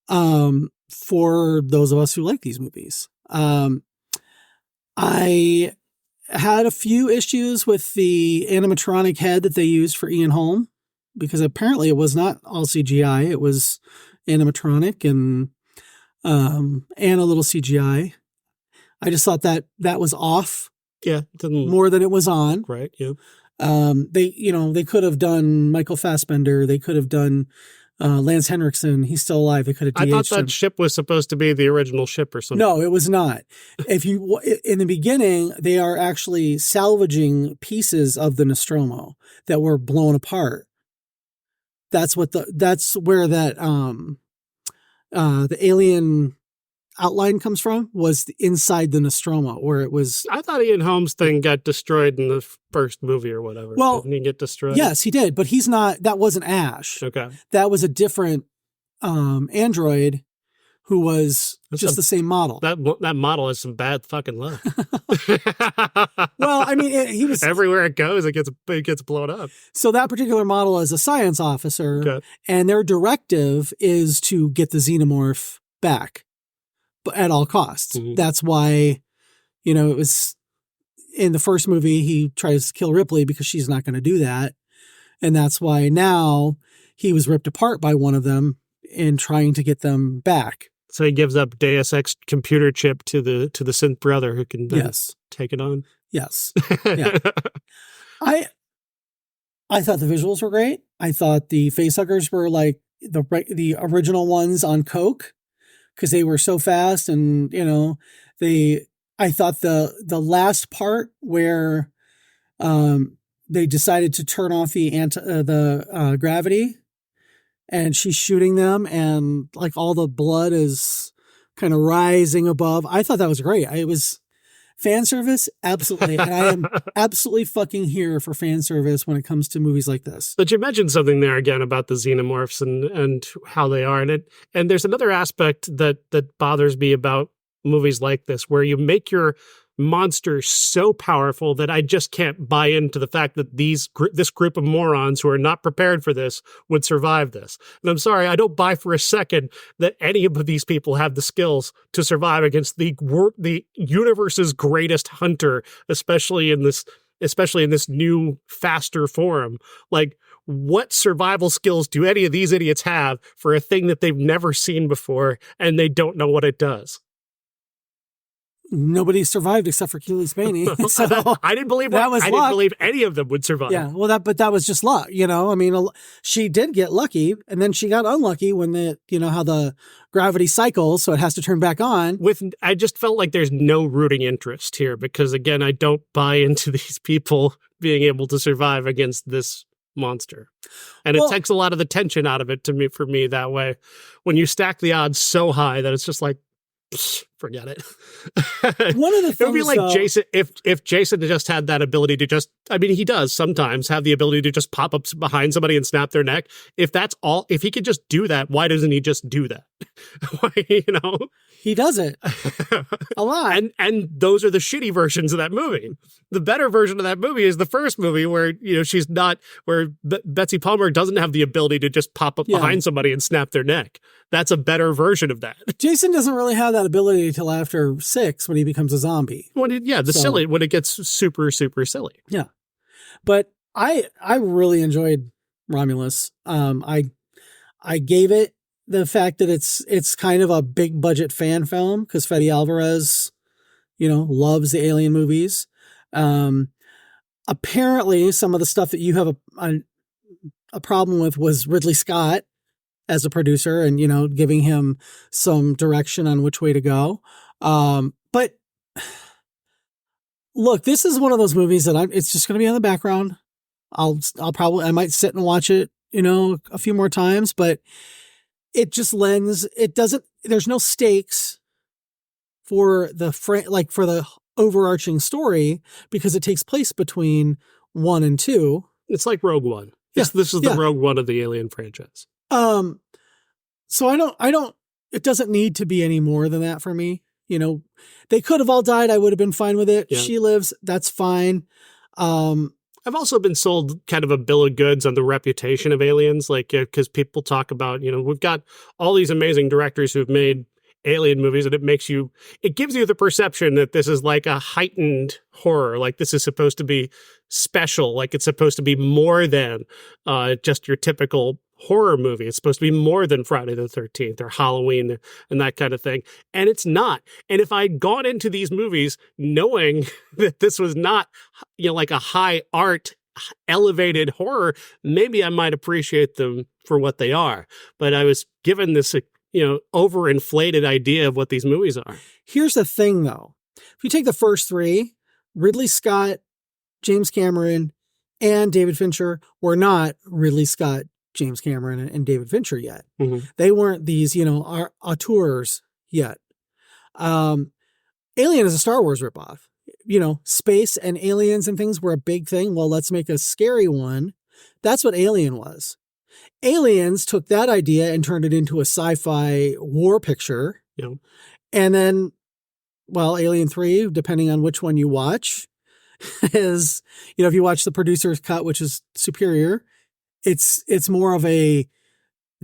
for those of us who like these movies. I had a few issues with the animatronic head that they used for Ian Holm, because apparently it was not all CGI. It was animatronic and a little CGI. I just thought that was off. Yeah. More than it was on. Right. Yeah. They could have done Michael Fassbender. They could have done Lance Henriksen. He's still alive. They could have DH'd I thought that him. ship was supposed to be the original ship or something. No, it was not. In the beginning, they are actually salvaging pieces of the Nostromo that were blown apart. That's where that the alien outline comes from, was inside the Nostromo, where it was. I thought Ian Holmes' thing got destroyed in the first movie or whatever. Well, didn't he get destroyed? Yes, he did, but he's not. That wasn't Ash. Okay, that was a different android who was the same model. That model has some bad fucking luck. Well, I mean, he was everywhere it goes, it gets blown up. So that particular model is a science officer, okay, and their directive is to get the xenomorph back, but at all costs. Mm-hmm. That's why, it was in the first movie he tries to kill Ripley because she's not going to do that, and that's why now he was ripped apart by one of them in trying to get them back. So he gives up Deus Ex computer chip to the synth brother who can take it on. Yes. Yeah. I thought the visuals were great. I thought the facehuggers were like the original ones on Coke, because they were so fast, and I thought the last part where they decided to turn off the gravity, and she's shooting them, and like all the blood is kind of rising above. I thought that was great. It was fan service, absolutely. And I am absolutely fucking here for fan service when it comes to movies like this. But you mentioned something there again about the xenomorphs and how they are. And there's another aspect that bothers me about movies like this, where you make your monster so powerful that I just can't buy into the fact that this group of morons who are not prepared for this would survive this. And I'm sorry, I don't buy for a second that any of these people have the skills to survive against the universe's greatest hunter, especially in this new, faster form. Like, what survival skills do any of these idiots have for a thing that they've never seen before and they don't know what it does? Nobody survived except for Keely Spaney. So I didn't believe I didn't believe any of them would survive. Yeah, well, that was just luck, I mean, she did get lucky, and then she got unlucky when how the gravity cycles, so it has to turn back on. I just felt like there's no rooting interest here, because again, I don't buy into these people being able to survive against this monster, and it takes a lot of the tension out of it for me that way. When you stack the odds so high that it's just like, forget it. One of the It would be things, like though- Jason, if Jason just had that ability to just, I mean, he does sometimes have the ability to just pop up behind somebody and snap their neck. If that's all, if he could just do that, why doesn't he just do that? You know? He does it a lot. And those are the shitty versions of that movie. The better version of that movie is the first movie where, you know, she's not, where Betsy Palmer doesn't have the ability to just pop up Yeah. behind somebody and snap their neck. That's a better version of that. Jason doesn't really have that ability till after 6 when he becomes a zombie. When it gets super, super silly. But I really enjoyed Romulus. I gave it the fact that it's kind of a big budget fan film because Fede Alvarez, you know, loves the Alien movies. Apparently, some of the stuff that you have a problem with was Ridley Scott as a producer and, you know, giving him some direction on which way to go. But look, this is one of those movies that it's just going to be on the background. I might sit and watch it, you know, a few more times, but it just there's no stakes for for the overarching story because it takes place between 1 and 2. It's like Rogue One. Yeah, This is the yeah. Rogue One of the Alien franchise. So it doesn't need to be any more than that for me. You know, they could have all died. I would have been fine with it. Yeah. She lives. That's fine. I've also been sold kind of a bill of goods on the reputation of Aliens, like, because people talk about, you know, we've got all these amazing directors who've made Alien movies, and it gives you the perception that this is like a heightened horror, like this is supposed to be special, like it's supposed to be more than just your typical horror movie. It's supposed to be more than Friday the 13th or Halloween and that kind of thing. And it's not. And if I'd gone into these movies knowing that this was not, you know, like a high art elevated horror, maybe I might appreciate them for what they are. But I was given this, you know, overinflated idea of what these movies are. Here's the thing, though. If you take the first 3, Ridley Scott, James Cameron, and David Fincher were not Ridley Scott, James Cameron, and David Fincher yet. Mm-hmm. They weren't these, you know, auteurs yet. Alien is a Star Wars ripoff. You know, space and aliens and things were a big thing. Well, let's make a scary one. That's what Alien was. Aliens took that idea and turned it into a sci-fi war picture. Yeah. And then, well, Alien 3, depending on which one you watch, is, you know, if you watch the producer's cut, which is superior, it's more of a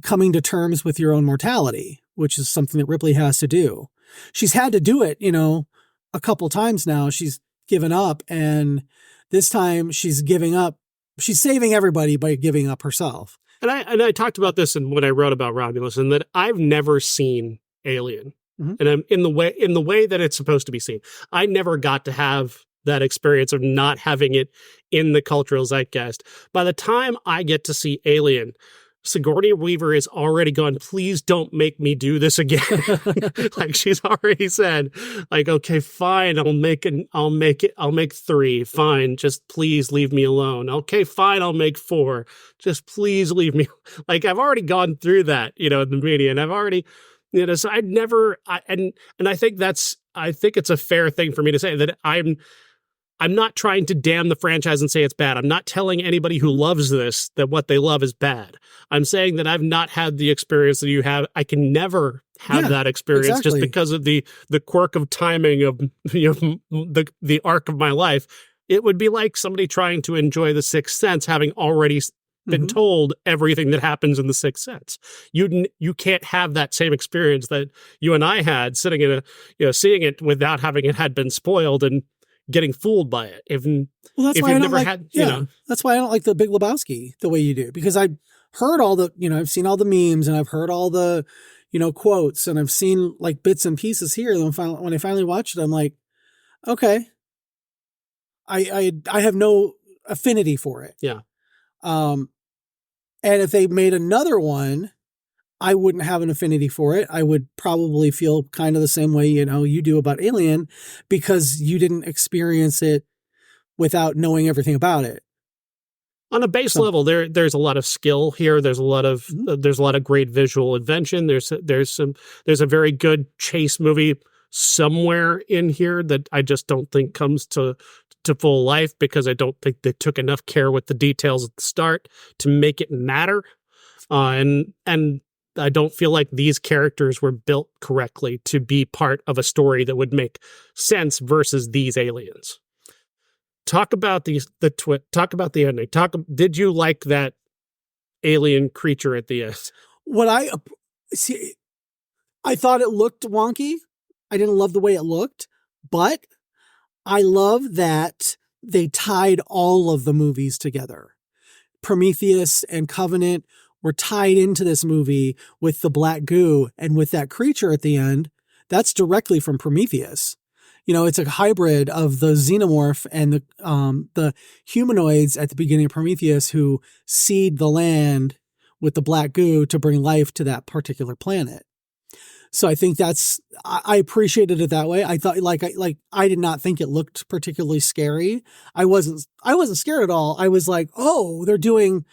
coming to terms with your own mortality, which is something that Ripley has to do. She's had to do it, you know, a couple times now. She's given up, and this time she's giving up. She's saving everybody by giving up herself. And I talked about this when I wrote about Romulus, and that I've never seen Alien, Mhm. and I'm in the way that it's supposed to be seen. I never got to have that experience of not having it in the cultural zeitgeist. By the time I get to see Alien, Sigourney Weaver is already gone, please don't make me do this again. Like she's already said, like, okay, fine, I'll make 3. Fine, just please leave me alone. Okay, fine, I'll make 4. Just please leave me. Like I've already gone through that, you know, in the media, and I've already, you know, so and I think it's a fair thing for me to say that I'm not trying to damn the franchise and say it's bad. I'm not telling anybody who loves this that what they love is bad. I'm saying that I've not had the experience that you have. I can never have that experience exactly. just because of the quirk of timing of, you know, the arc of my life. It would be like somebody trying to enjoy The Sixth Sense having already been told everything that happens in The Sixth Sense. You can't have that same experience that you and I had sitting in seeing it without having it had been spoiled and getting fooled by it. That's why I don't like, that's why I don't like The Big Lebowski the way you do, because I've heard all the, you know, I've seen all the memes and I've heard all the, you know, quotes, and I've seen like bits and pieces here. And when I finally watched it, I'm like, okay, I have no affinity for it. Yeah. And if they made another one, I wouldn't have an affinity for it. I would probably feel kind of the same way, you know, you do about Alien, because you didn't experience it without knowing everything about it. On a base level, there's a lot of skill here. There's a lot of great visual invention. There's a very good chase movie somewhere in here that I just don't think comes to full life, because I don't think they took enough care with the details at the start to make it matter. And I don't feel like these characters were built correctly to be part of a story that would make sense versus these aliens. Talk about talk about the ending. Did you like that alien creature at the end? What I thought it looked wonky. I didn't love the way it looked, but I love that they tied all of the movies together. Prometheus and Covenant were tied into this movie with the black goo, and with that creature at the end, that's directly from Prometheus. You know, it's a hybrid of the xenomorph and the humanoids at the beginning of Prometheus who seed the land with the black goo to bring life to that particular planet. So I think I appreciated it that way. I thought I did not think it looked particularly scary. I wasn't scared at all. I was like, oh, they're tying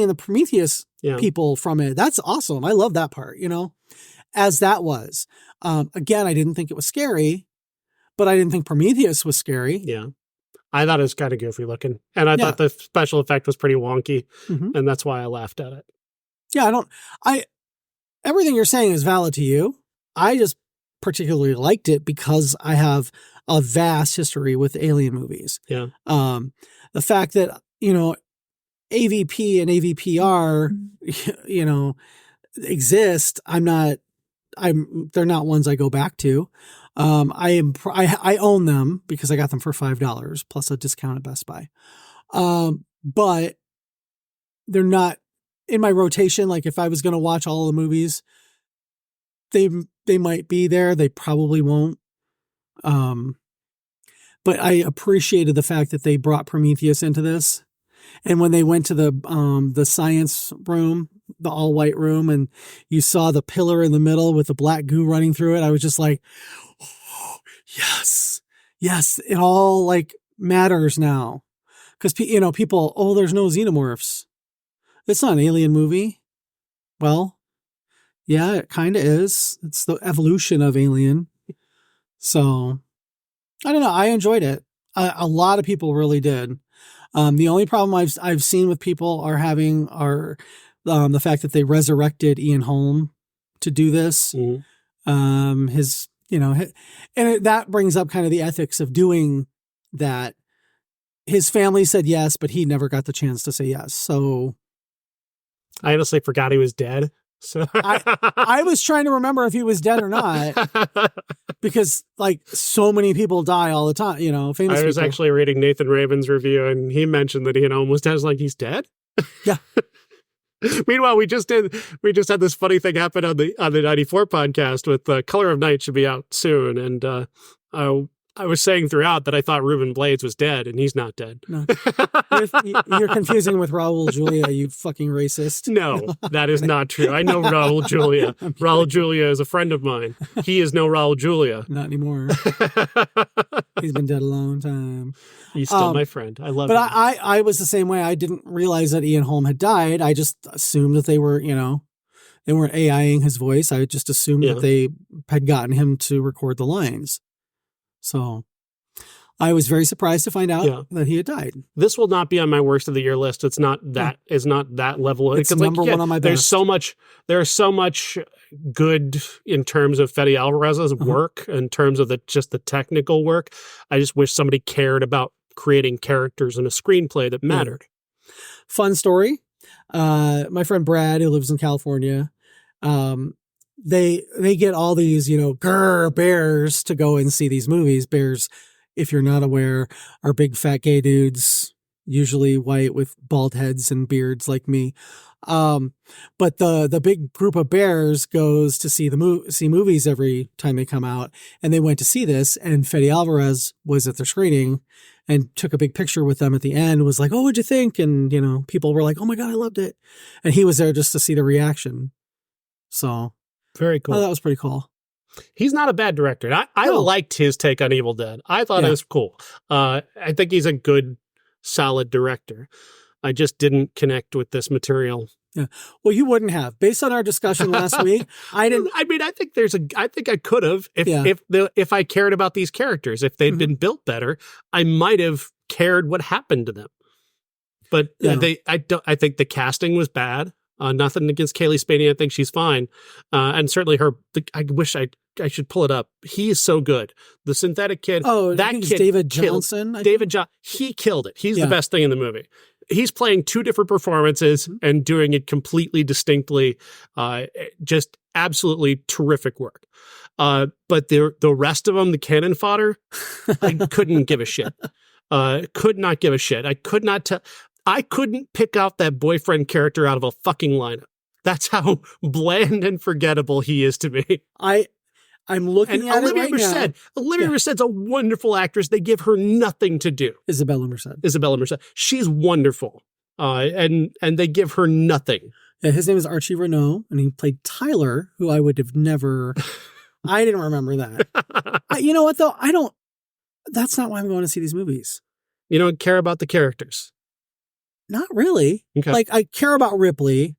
in the Prometheus people from it. That's awesome. I love that part, as that was. Again, I didn't think it was scary, but I didn't think Prometheus was scary. Yeah. I thought it was kind of goofy looking, and I thought the special effect was pretty wonky, and that's why I laughed at it. Yeah, everything you're saying is valid to you. I just particularly liked it because I have a vast history with alien movies. Yeah. The fact that, AVP and AVPR, exist, they're not ones I go back to. I own them because I got them for $5 plus a discount at Best Buy. But they're not in my rotation. Like if I was going to watch all the movies, they might be there. They probably won't. But I appreciated the fact that they brought Prometheus into this. And when they went to the science room, the all white room, and you saw the pillar in the middle with the black goo running through it, I was just like, oh, yes, it all matters now. Because, people, oh, there's no xenomorphs. It's not an alien movie. Well, yeah, it kind of is. It's the evolution of Alien. So, I don't know. I enjoyed it. A lot of people really did. The only problem I've seen with people are the fact that they resurrected Ian Holm to do this. Mm-hmm. That brings up kind of the ethics of doing that. His family said yes, but he never got the chance to say yes. So I honestly forgot he was dead. So I was trying to remember if he was dead or not, because so many people die all the time, famous I was people. Actually reading Nathan Raven's review, and he mentioned that Ian Holm was dead. I was like, he's dead? Yeah. Meanwhile, we just had this funny thing happen on the 94 podcast with Color of Night should be out soon. And I was saying throughout that I thought Ruben Blades was dead, and he's not dead. No. You're confusing with Raul Julia, you fucking racist. No, that is not true. I know Raul Julia. Raul Julia is a friend of mine. He is no Raul Julia. Not anymore. He's been dead a long time. He's still my friend. I love him. But I was the same way. I didn't realize that Ian Holm had died. I just assumed that they were, they weren't AIing his voice. I just assumed that they had gotten him to record the lines. So I was very surprised to find out that he had died. This will not be on my worst of the year list. It's not that level. It's number one on my best. There's so much good in terms of Fede Alvarez's work, in terms of just the technical work. I just wish somebody cared about creating characters in a screenplay that mattered. Fun story. My friend Brad, who lives in California, they get all these, bears to go and see these movies. Bears, if you're not aware, are big fat gay dudes, usually white with bald heads and beards like me. But the big group of bears goes to see movies every time they come out. And they went to see this, and Fede Alvarez was at their screening and took a big picture with them at the end, was like, oh, what'd you think? And, people were like, oh my God, I loved it. And he was there just to see the reaction. So very cool. Oh, that was pretty cool. He's not a bad director. I liked his take on Evil Dead. I thought it was cool. I think he's a good, solid director. I just didn't connect with this material Well, you wouldn't have. Based on our discussion last week, I didn't. I mean, I think I think I could have Yeah. if I cared about these characters. If they'd been built better, I might have cared what happened to them. But Yeah. I think the casting was bad. Nothing against Kaylee Spaney. I think she's fine. And certainly I wish I should pull it up. He is so good. The synthetic kid. Oh, that I think kid it's David killed. Johnson. David Johnson. He killed it. He's Yeah. the best thing in the movie. He's playing two different performances and doing it completely distinctly. Just absolutely terrific work. But the rest of them, the cannon fodder, I couldn't give a shit. Could not give a shit. I could not tell. I couldn't pick out that boyfriend character out of a fucking lineup. That's how bland and forgettable he is to me. I'm looking And at Olivia it right Merced. now. Olivia Merced's a wonderful actress. They give her nothing to do. Isabella Merced. Isabella Merced. She's wonderful. And they give her nothing. Yeah, his name is Archie Renault, and he played Tyler, who I would have never. I didn't remember that. You know what though? I don't. That's not why I'm going to see these movies. You don't care about the characters. Not really. Okay. Like I care about Ripley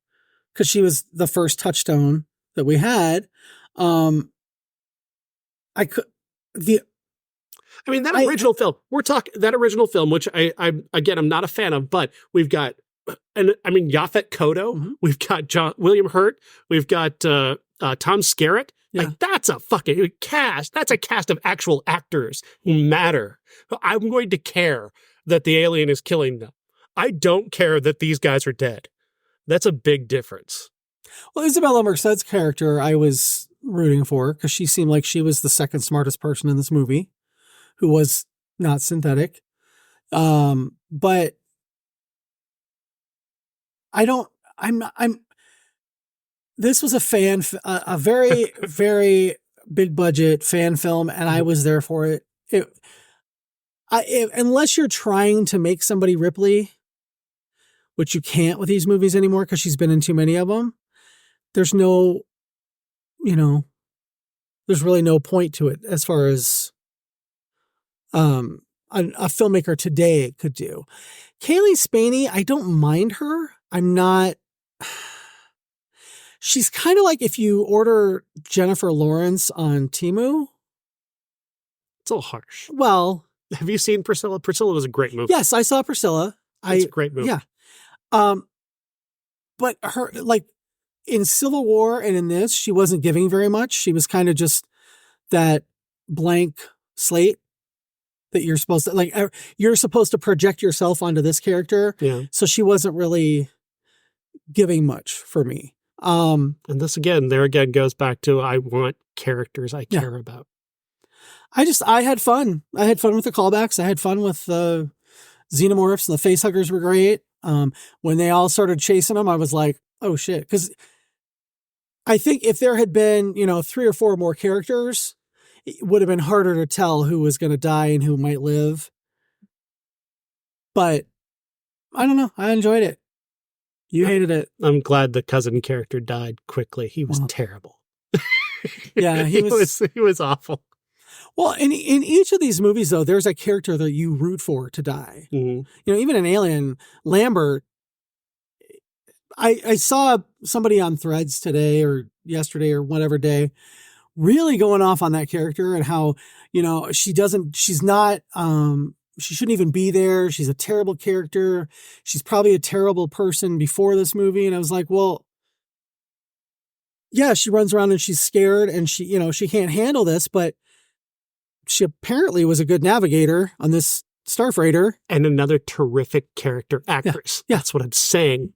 because she was the first touchstone that we had. I could the I mean, that original film, that original film, which I'm not a fan of, but we've got, and I mean, Yaphet Kotto, Mhm. we've got William Hurt, we've got Tom Skerritt. Yeah. Like, that's a fucking cast. That's a cast of actual actors who matter. I'm going to care that the alien is killing them. I don't care that these guys are dead. That's a big difference. Well, Isabella Merced's character I was rooting for because she seemed like she was the second smartest person in this movie who was not synthetic. But this was a very, very big budget fan film, and I was there for it. Unless you're trying to make somebody Ripley, which you can't with these movies anymore because she's been in too many of them, there's no, there's really no point to it as far as a filmmaker today could do. Kaylee Spaney, I don't mind her. I'm not. She's kind of like if you order Jennifer Lawrence on Temu. It's a little harsh. Well, have you seen Priscilla? Priscilla was a great movie. Yes, I saw Priscilla. It's a great movie. Yeah. But her, like in Civil War and in this, she wasn't giving very much. She was kind of just that blank slate that you're supposed to project yourself onto this character. Yeah. So she wasn't really giving much for me. And this there again goes back to, I want characters I care about. I had fun. I had fun with the callbacks. I had fun with the xenomorphs, and the facehuggers were great. When they all started chasing them, I was like, oh shit. Cause I think if there had been, 3 or 4 more characters, it would have been harder to tell who was going to die and who might live. But I don't know. I enjoyed it. You hated it. I'm glad the cousin character died quickly. He was terrible. Yeah, he was awful. Well, in each of these movies, though, there's a character that you root for to die. Mm-hmm. Even in Alien, Lambert, I saw somebody on Threads today or yesterday or whatever day really going off on that character and how, she shouldn't even be there. She's a terrible character. She's probably a terrible person before this movie. And I was like, well, yeah, she runs around and she's scared and she can't handle this, but she apparently was a good navigator on this Starfreighter. And another terrific character actress. Yeah. That's what I'm saying.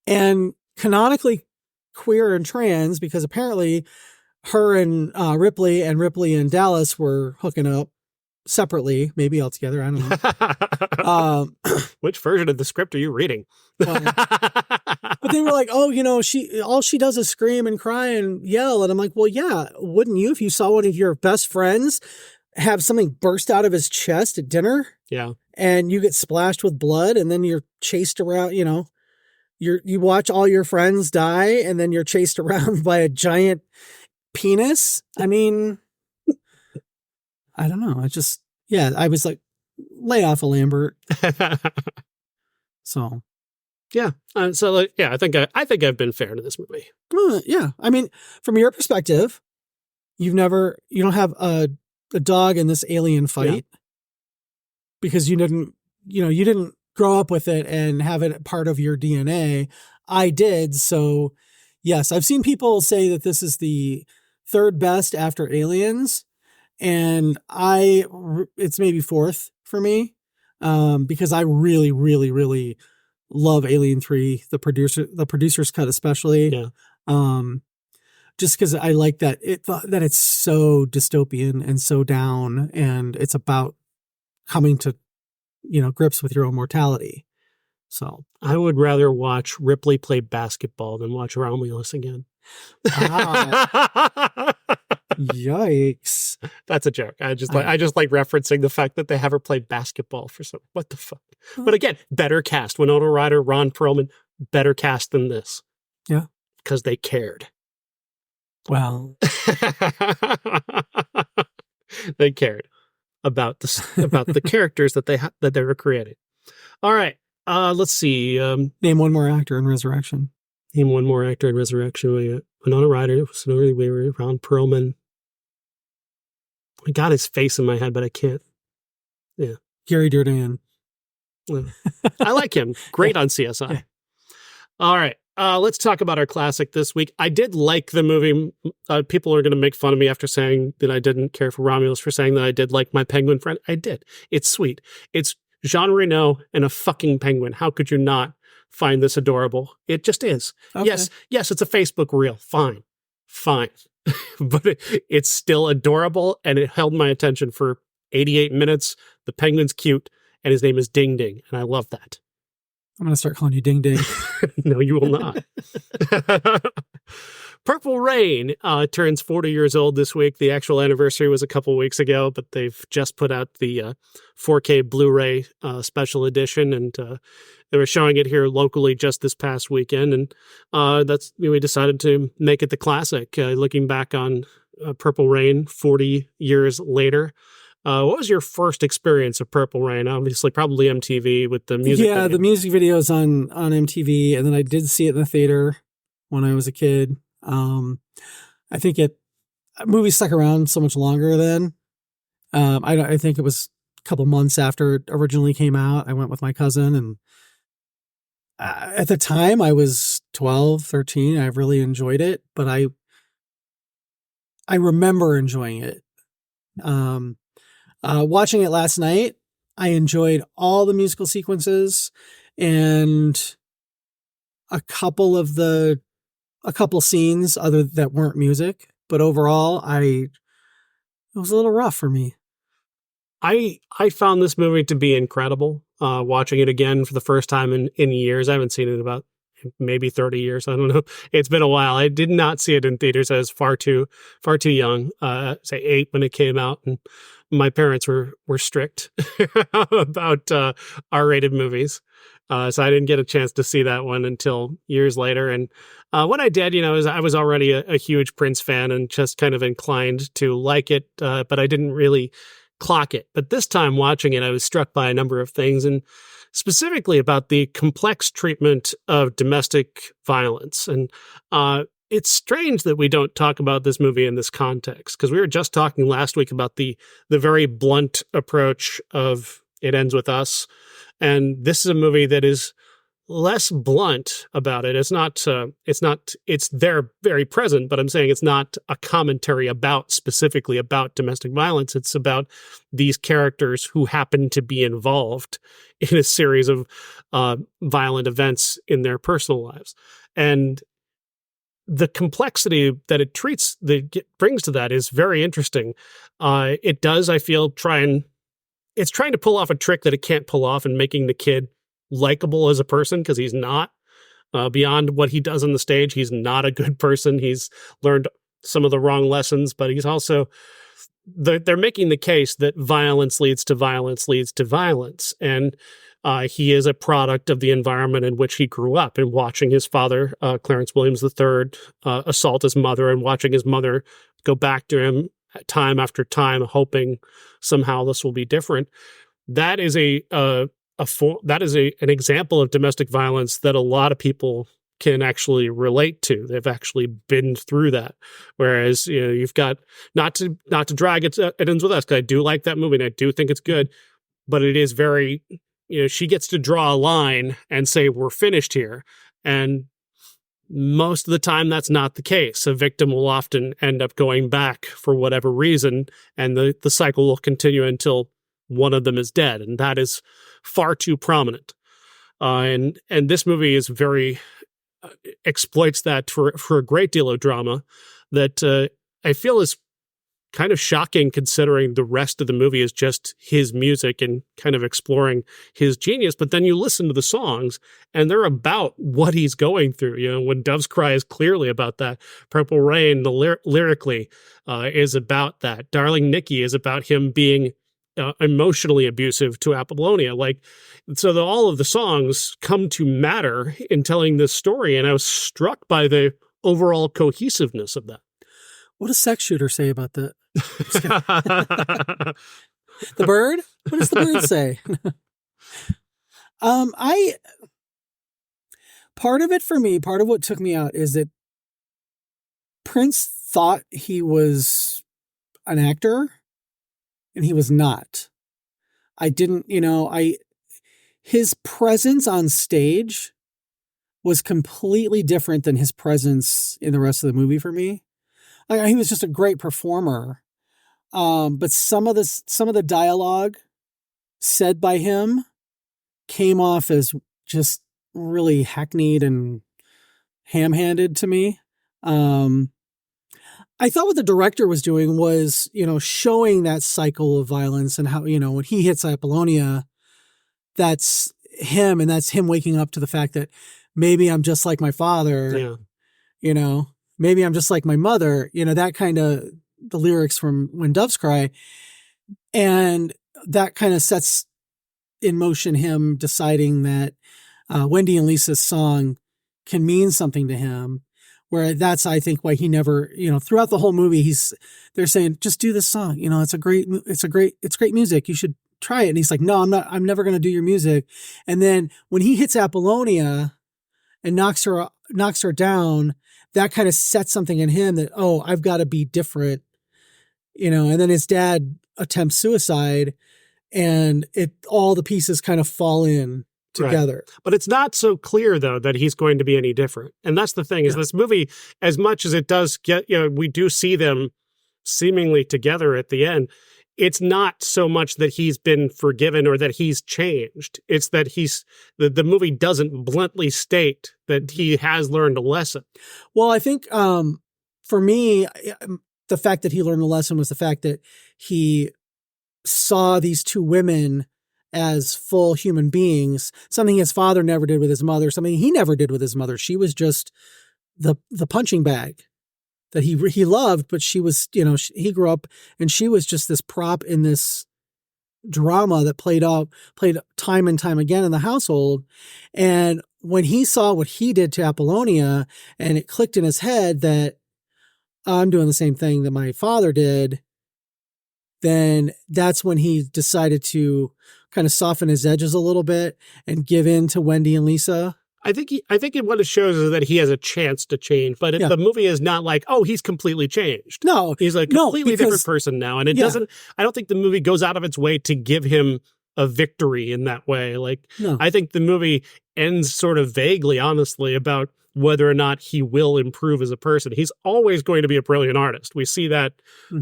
And canonically queer and trans, because apparently her and Ripley and Dallas were hooking up separately, maybe all together. I don't know. Which version of the script are you reading? But they were like, oh, all she does is scream and cry and yell. And I'm like, well, yeah, wouldn't you if you saw one of your best friends have something burst out of his chest at dinner? Yeah. And you get splashed with blood and then you're chased around, you watch all your friends die and then you're chased around by a giant penis. I mean, I don't know. I was like, lay off of Lambert. So Yeah. So like, yeah, I think I've been fair to this movie. Yeah. I mean, from your perspective, you don't have a dog in this alien fight because you didn't grow up with it and have it part of your DNA. I did. So yes, I've seen people say that this is the third best after Aliens, and it's maybe fourth for me, because I really, really, really love Alien 3, the producer's cut especially. Yeah. Just because I like that it's so dystopian and so down, and it's about coming to, grips with your own mortality. So I would rather watch Ripley play basketball than watch Romulus again. Yikes. That's a joke. I just like referencing the fact that they have her play basketball for some. What the fuck? But again, better cast. Winona Ryder, Ron Perlman, better cast than this. Yeah. Because they cared. Well, they cared about the characters that they were creating. All right. Let's see. Name one more actor in Resurrection. Name one more actor in Resurrection. We got Winona Ryder, Sigourney Weaver, Ron Perlman. I got his face in my head, but I can't. Yeah. Gary Dourdan. I like him. Great on CSI. Yeah. All right. Let's talk about our classic this week. I did like the movie. People are going to make fun of me after saying that I didn't care for Romulus for saying that I did like My Penguin Friend. I did. It's sweet. It's Jean Reno and a fucking penguin. How could you not find this adorable? It just is. Okay. Yes, it's a Facebook reel. Fine. But it's still adorable, and it held my attention for 88 minutes. The penguin's cute, and his name is Ding Ding, and I love that. I'm going to start calling you Ding Ding. No, you will not. Purple Rain turns 40 years old this week. The actual anniversary was a couple weeks ago, but they've just put out the 4K Blu-ray special edition, and they were showing it here locally just this past weekend, and we decided to make it the classic. Looking back on Purple Rain 40 years later, what was your first experience of Purple Rain? Obviously, probably MTV with the music. Yeah, the music videos on MTV, and then I did see it in the theater when I was a kid. I think movie stuck around so much longer then. I think it was a couple months after it originally came out. I went with my cousin, and at the time I was 12, 13. I really enjoyed it, but I remember enjoying it. Watching it last night, I enjoyed all the musical sequences and a couple scenes that weren't music, but overall it was a little rough for me. I found this movie to be incredible. Watching it again for the first time in years. I haven't seen it in about maybe 30 years. I don't know. It's been a while. I did not see it in theaters. I was far too young, say 8 when it came out. And my parents were strict about R-rated movies. So I didn't get a chance to see that one until years later. And when I did, I was already a huge Prince fan and just kind of inclined to like it, but I didn't really clock it. But this time watching it, I was struck by a number of things, and specifically about the complex treatment of domestic violence. And it's strange that we don't talk about this movie in this context, because we were just talking last week about the very blunt approach of It Ends With Us. And this is a movie that is less blunt about it. It's there very present, but I'm saying it's not a commentary specifically about domestic violence. It's about these characters who happen to be involved in a series of violent events in their personal lives. And the complexity that it brings to that is very interesting. It does, I feel, it's trying to pull off a trick that it can't pull off, and making the kid likable as a person, because he's not. Beyond what he does on the stage, he's not a good person. He's learned some of the wrong lessons, but he's also, they're making the case that violence leads to violence leads to violence. And he is a product of the environment in which he grew up, and watching his father, Clarence Williams III, assault his mother, and watching his mother go back to him time after time, hoping somehow this will be different. That is a an example of domestic violence that a lot of people can actually relate to. They've actually been through that. Whereas, you've got not to drag it ends with us, because I do like that movie and I do think it's good, but it is very, she gets to draw a line and say, we're finished here. And most of the time that's not the case. A victim will often end up going back for whatever reason, and the cycle will continue until one of them is dead. And that is far too prominent. And this movie is very exploits that for a great deal of drama that I feel is kind of shocking, considering the rest of the movie is just his music and kind of exploring his genius. But then you listen to the songs and they're about what he's going through. When Doves Cry is clearly about that. Purple Rain, lyrically, is about that. Darling Nikki is about him being emotionally abusive to Apollonia. All of the songs come to matter in telling this story. And I was struck by the overall cohesiveness of that. What does Sex Shooter say about that? The bird? What does the bird say? Part of it for me, part of what took me out is that Prince thought he was an actor and he was not. His presence on stage was completely different than his presence in the rest of the movie for me. He was just a great performer. But some of the dialogue said by him came off as just really hackneyed and ham-handed to me. I thought what the director was doing was, showing that cycle of violence and how, when he hits Apollonia, that's him, and that's him waking up to the fact that maybe I'm just like my father, maybe I'm just like my mother, that kind of the lyrics from When Doves Cry. And that kind of sets in motion him deciding that Wendy and Lisa's song can mean something to him, where that's, I think, why he never, throughout the whole movie, they're saying, just do this song. It's great music. You should try it. And he's like, no, I'm never going to do your music. And then when he hits Apollonia and knocks her down, that kind of sets something in him that, oh, I've got to be different, and then his dad attempts suicide and all the pieces kind of fall in together. Right. But it's not so clear, though, that he's going to be any different. And that's the thing, is this movie, as much as it does get, we do see them seemingly together at the end, it's not so much that he's been forgiven or that he's changed. It's that the movie doesn't bluntly state that he has learned a lesson. Well, I think for me, the fact that he learned the lesson was the fact that he saw these two women as full human beings, something his father never did with his mother, something he never did with his mother. She was just the punching bag that he loved, but she was, he grew up and she was just this prop in this drama that played time and time again in the household. And when he saw what he did to Apollonia, and it clicked in his head that I'm doing the same thing that my father did, then that's when he decided to kind of soften his edges a little bit and give in to Wendy and Lisa. I think what it shows is that he has a chance to change, but the movie is not like, oh, he's completely changed. No, he's a completely different person now. And it doesn't, I don't think the movie goes out of its way to give him a victory in that way. I think the movie ends sort of vaguely, honestly, about whether or not he will improve as a person. He's always going to be a brilliant artist. We see that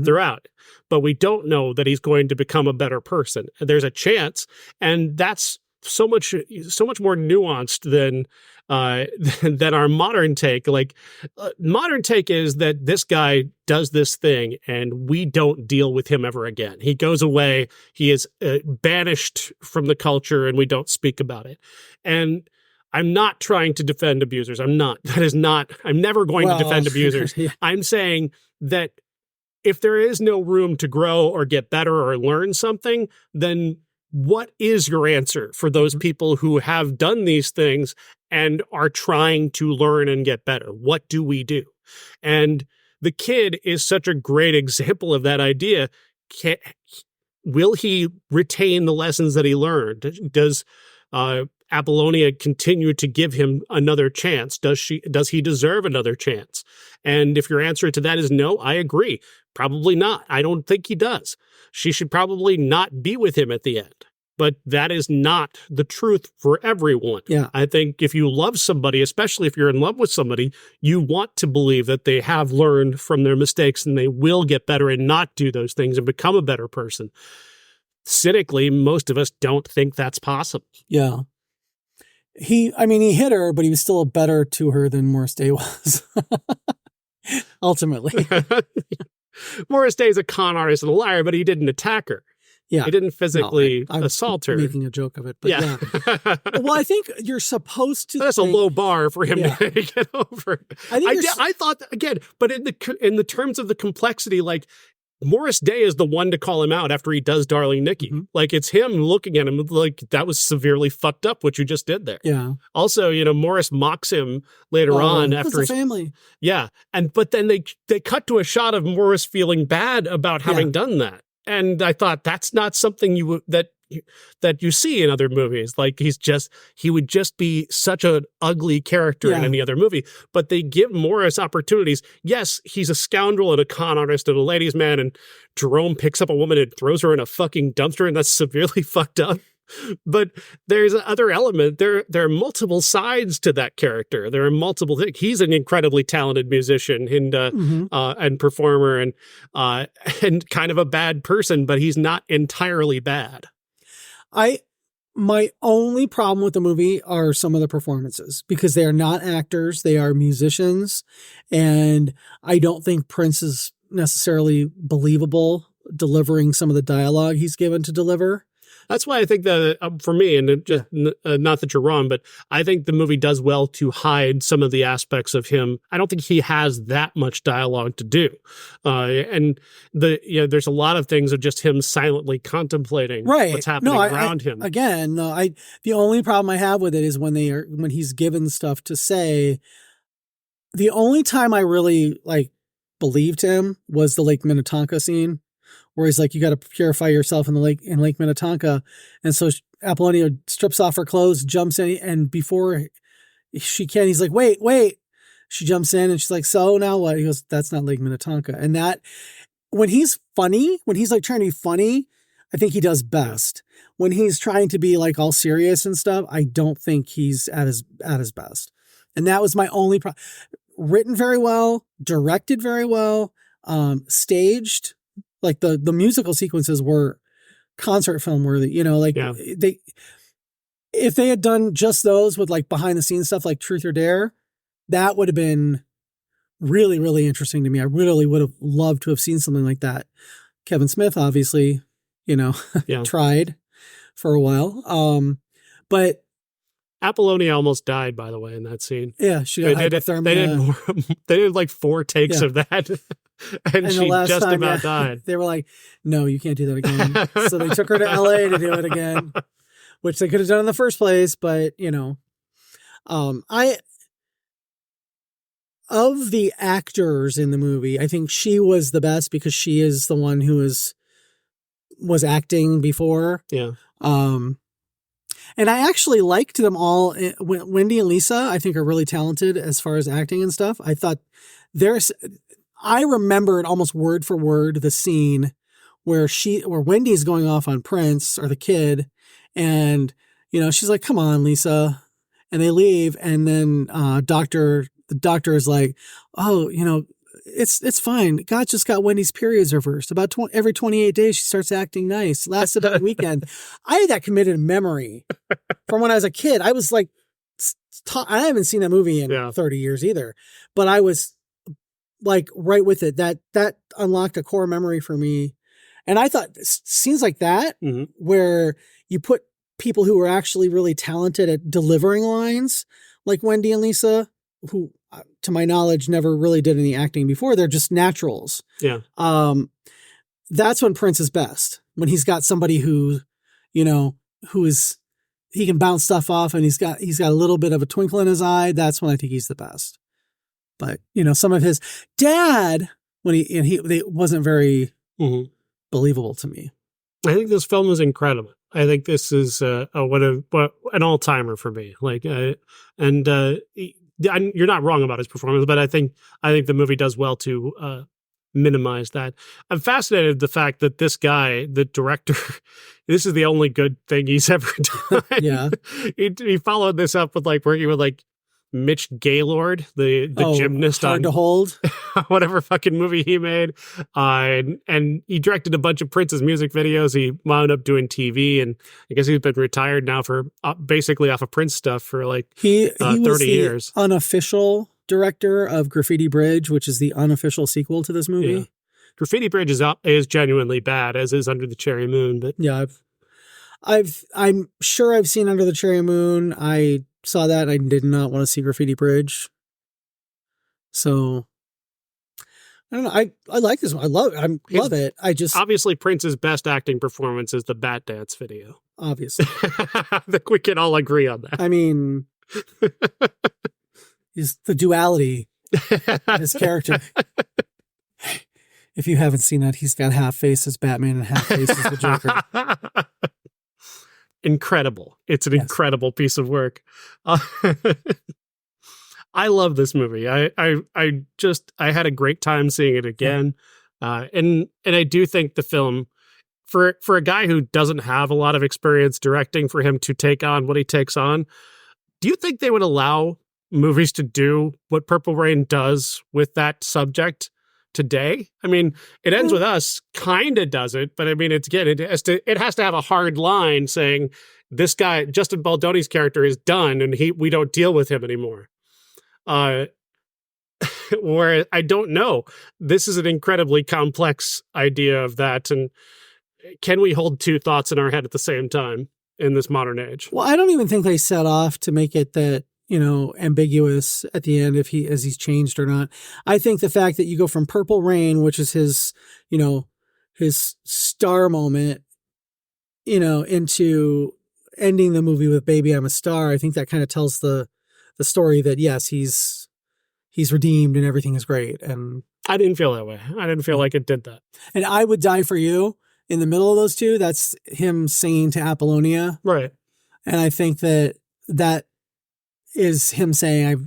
throughout, but we don't know that he's going to become a better person. There's a chance, and that's so much more nuanced than our modern take. Modern take is that this guy does this thing and we don't deal with him ever again. He goes away. He is banished from the culture and we don't speak about it. And I'm not trying to defend abusers. I'm not. I'm never going to defend abusers. I'm saying that if there is no room to grow or get better or learn something, then what is your answer for those people who have done these things and are trying to learn and get better? What do we do? And the kid is such a great example of that idea. Will he retain the lessons that he learned? Apollonia continue to give him another chance? Does he deserve another chance? And if your answer to that is no, I agree. Probably not. I don't think he does. She should probably not be with him at the end. But that is not the truth for everyone. Yeah. I think if you love somebody, especially if you're in love with somebody, you want to believe that they have learned from their mistakes and they will get better and not do those things and become a better person. Cynically, most of us don't think that's possible. Yeah. He hit her, but he was still better to her than Morris Day was. Ultimately. Morris Day is a con artist and a liar, but he didn't attack her. Yeah. He didn't physically assault her. Making a joke of it, but yeah. Well, I think you're supposed to. That's a low bar for him to get over. I thought, again, but in the terms of the complexity, like, Morris Day is the one to call him out after he does Darling Nikki. Mm-hmm. Like, it's him looking at him like, that was severely fucked up what you just did there. Yeah. Also, Morris mocks him later on after his family. Yeah. But then they cut to a shot of Morris feeling bad about having done that. And I thought that's not something that you see in other movies. Like, he would just be such an ugly character in any other movie. But they give Morris opportunities. Yes, he's a scoundrel and a con artist and a ladies' man, and Jerome picks up a woman and throws her in a fucking dumpster, and that's severely fucked up. But there's another element. There are multiple sides to that character. There are multiple things. He's an incredibly talented musician and performer and kind of a bad person, but he's not entirely bad. My only problem with the movie are some of the performances, because they are not actors, they are musicians, and I don't think Prince is necessarily believable delivering some of the dialogue he's given to deliver. That's why I think that for me, and just not that you're wrong, but I think the movie does well to hide some of the aspects of him. I don't think he has that much dialogue to do, and there's a lot of things of just him silently contemplating what's happening around him. The only problem I have with it is when he's given stuff to say. The only time I really believed him was the Lake Minnetonka scene, where he's like, you got to purify yourself in Lake Minnetonka. And so Apollonia strips off her clothes, jumps in, and before she can, he's like, wait. She jumps in and she's like, so now what? He goes, that's not Lake Minnetonka. And that, when he's funny, when he's trying to be funny, I think he does best. When he's trying to be all serious and stuff, I don't think he's at his best. And that was my only problem. Written very well, directed very well, staged. The musical sequences were concert film worthy, if they had done just those with behind the scenes stuff like Truth or Dare, that would have been really, really interesting to me. I really would have loved to have seen something like that. Kevin Smith, obviously, tried for a while. But Apollonia almost died, by the way, in that scene. Yeah, she got hypothermia. They did 4 takes of that. And she just about died. They were like, no, you can't do that again. So they took her to LA to do it again, which they could have done in the first place. But, of the actors in the movie, I think she was the best because she is the one who was acting before. Yeah. And I actually liked them all. Wendy and Lisa, I think, are really talented as far as acting and stuff. I thought I remembered almost word for word the scene where Wendy's going off on Prince or the kid, and she's like, "Come on, Lisa," and they leave, and then the doctor is like, "Oh, it's fine. God just got Wendy's periods reversed. About every 28 days, she starts acting nice. Lasts about a weekend." I had that committed memory from when I was a kid. I was like, I haven't seen that movie in 30 years either, but I was right with it. That unlocked a core memory for me. And I thought scenes like that, where you put people who are actually really talented at delivering lines, like Wendy and Lisa, who, to my knowledge, never really did any acting before. They're just naturals. Yeah. That's when Prince is best. When he's got somebody who he can bounce stuff off, and he's got a little bit of a twinkle in his eye. That's when I think he's the best. But some of his dad, they wasn't very believable to me. I think this film was incredible. I think this is an all timer for me. You're not wrong about his performance, but I think the movie does well to minimize that. I'm fascinated with the fact that this guy, the director, this is the only good thing he's ever done. Yeah. He followed this up with working with Mitch Gaylord, the gymnast Hard on to Hold. whatever fucking movie he made. And he directed a bunch of Prince's music videos. He wound up doing TV, and I guess he's been retired now for basically off of Prince stuff for he 30 was the years. Unofficial director of Graffiti Bridge, which is the unofficial sequel to this movie. Yeah. Graffiti Bridge is genuinely bad, as is Under the Cherry Moon. But yeah, I'm sure I've seen Under the Cherry Moon. I saw that. I did not want to see Graffiti Bridge. So I don't know. I like this one. I love it. I just obviously Prince's best acting performance is the Bat Dance video. Obviously. I think we can all agree on that. I mean, is the duality of his character. If you haven't seen that, he's got half face as Batman and half face as the Joker. Incredible. It's an incredible piece of work. I love this movie. I had a great time seeing it again. And I do think the film, for a guy who doesn't have a lot of experience directing, for him to take on what he takes on, do you think they would allow movies to do what Purple Rain does with that subject today? I mean, It Ends With Us kind of does it, but I mean, it has to have a hard line saying this guy, Justin Baldoni's character, is done and we don't deal with him anymore. Where I don't know. This is an incredibly complex idea of that. And can we hold two thoughts in our head at the same time in this modern age? Well, I don't even think they set off to make it that, ambiguous at the end as he's changed or not. I think the fact that you go from Purple Rain, which is his star moment, into ending the movie with Baby I'm a Star, I think that kind of tells the story that yes, he's redeemed and everything is great. And I didn't feel that way. I didn't feel like it did that. And I Would Die for You, in the middle of those two, that's him singing to Apollonia. Right. And I think that is him saying, I've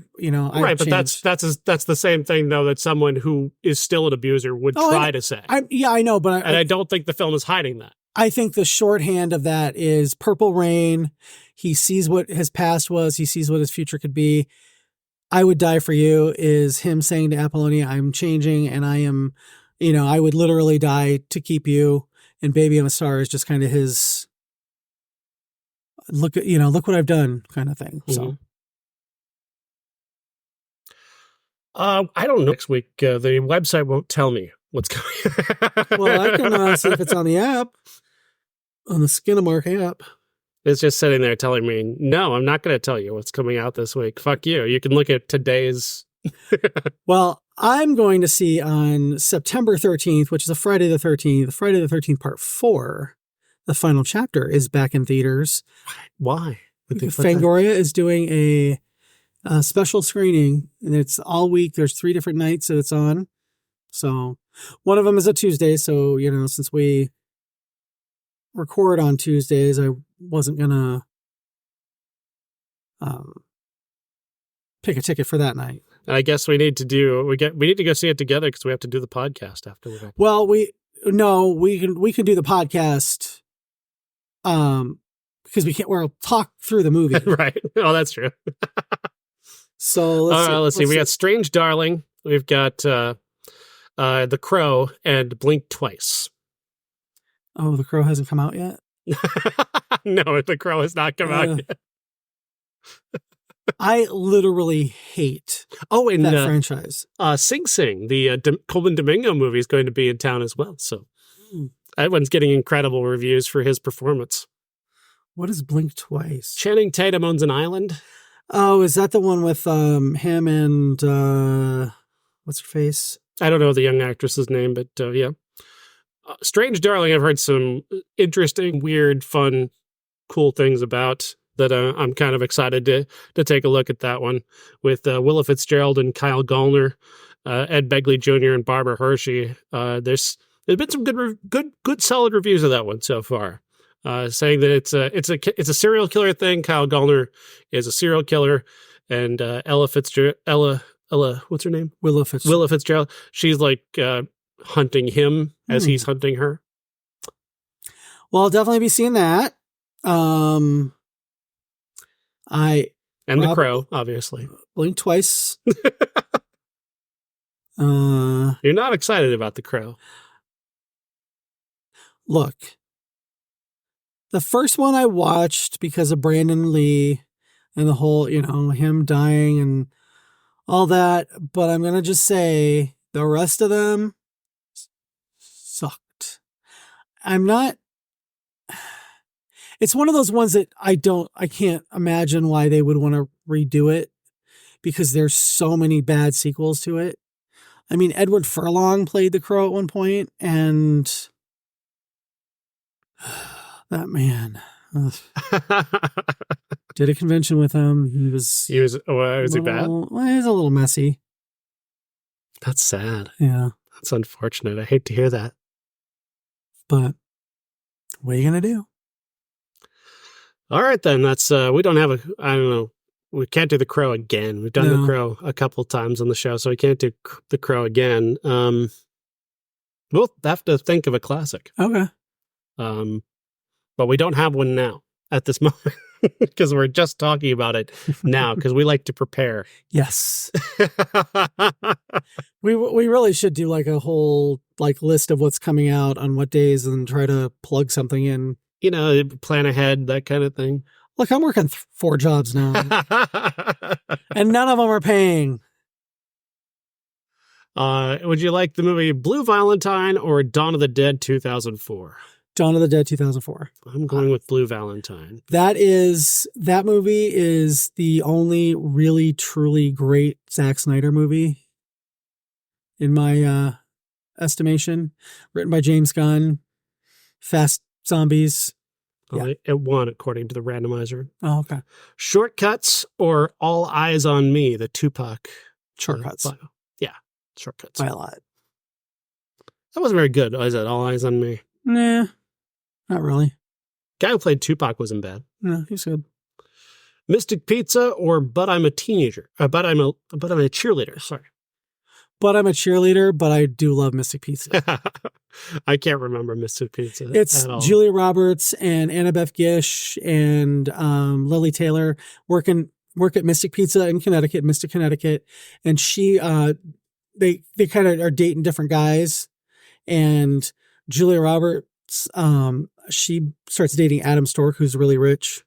right, but changed. that's the same thing though that someone who is still an abuser would try to say. I know, but I don't think the film is hiding that. I think the shorthand of that is Purple Rain. He sees what his past was. He sees what his future could be. I Would Die for You is him saying to Apollonia, I'm changing and I am, I would literally die to keep you. And Baby I'm a Star is just kind of his look what I've done kind of thing. Mm-hmm. So. I don't know. Next week, the website won't tell me what's coming. Well, I can see if it's on the app, on the Skinamark app. It's just sitting there telling me, no, I'm not going to tell you what's coming out this week. Fuck you. You can look at today's. Well, I'm going to see on September 13th, which is a Friday the 13th, Part 4. The final chapter is back in theaters. Why? Fangoria is doing a special screening, and it's all week. There's 3 different nights that it's on. So one of them is a Tuesday. So, since we record on Tuesdays, I wasn't going to pick a ticket for that night. And I guess we need to go see it together because we have to do the podcast afterward. Well, we can do the podcast because we'll talk through the movie. Right. Oh, that's true. So let's see. We got Strange Darling. We've got The Crow and Blink Twice. Oh, The Crow hasn't come out yet? No, The Crow has not come out yet. I literally hate and that franchise. Sing Sing, the Colman Domingo movie, is going to be in town as well. So that one's getting incredible reviews for his performance. What is Blink Twice? Channing Tatum Owns an Island. Oh, is that the one with him and what's her face? I don't know the young actress's name, but yeah. Strange Darling, I've heard some interesting, weird, fun, cool things about that. I'm kind of excited to take a look at that one with Willa Fitzgerald and Kyle Gallner, Ed Begley Jr. and Barbara Hershey. There's been some good solid reviews of that one so far. saying that it's a serial killer thing. Kyle Gallner is a serial killer, and Ella what's her name? Willa Fitzgerald. Willa Fitzgerald. She's like hunting him as he's hunting her. Well, I'll definitely be seeing that. And The Crow, obviously. Blink twice. You're not excited about The Crow. Look, the first one I watched because of Brandon Lee and the whole, him dying and all that. But I'm going to just say the rest of them sucked. It's one of those ones that I can't imagine why they would want to redo it because there's so many bad sequels to it. I mean, Edward Furlong played the Crow at one point, and that man did a convention with him. Was he bad? Well, he was a little messy. That's sad. Yeah. That's unfortunate. I hate to hear that. But what are you going to do? All right, then. That's, we don't have I don't know. We can't do The Crow again. We've done The Crow a couple times on the show, so we can't do The Crow again. We'll have to think of a classic. Okay. But we don't have one now at this moment because we're just talking about it now because we like to prepare. Yes. We really should do like a whole list of what's coming out on what days and try to plug something in. Plan ahead, that kind of thing. Look, I'm working 4 jobs now, and none of them are paying. Would you like the movie Blue Valentine or Dawn of the Dead 2004? Dawn of the Dead 2004. I'm going with Blue Valentine. That movie is the only really, truly great Zack Snyder movie, in my estimation. Written by James Gunn. Fast Zombies. Yeah. It won according to the randomizer. Oh, okay. Shortcuts or All Eyes on Me, the Tupac. Shortcuts. Yeah, Shortcuts. By a lot. That wasn't very good, was it? All Eyes on Me. Nah, not really. Guy who played Tupac wasn't bad. No, he's good. Mystic Pizza or But I'm a Teenager. But I'm a cheerleader. Sorry. But I'm a cheerleader, but I do love Mystic Pizza. I can't remember Mystic Pizza. It's at all. Julia Roberts and Annabeth Gish and Lily Taylor work at Mystic Pizza in Connecticut, Mystic, Connecticut. And she, they kind of are dating different guys. And Julia Roberts, she starts dating Adam Stork, who's really rich.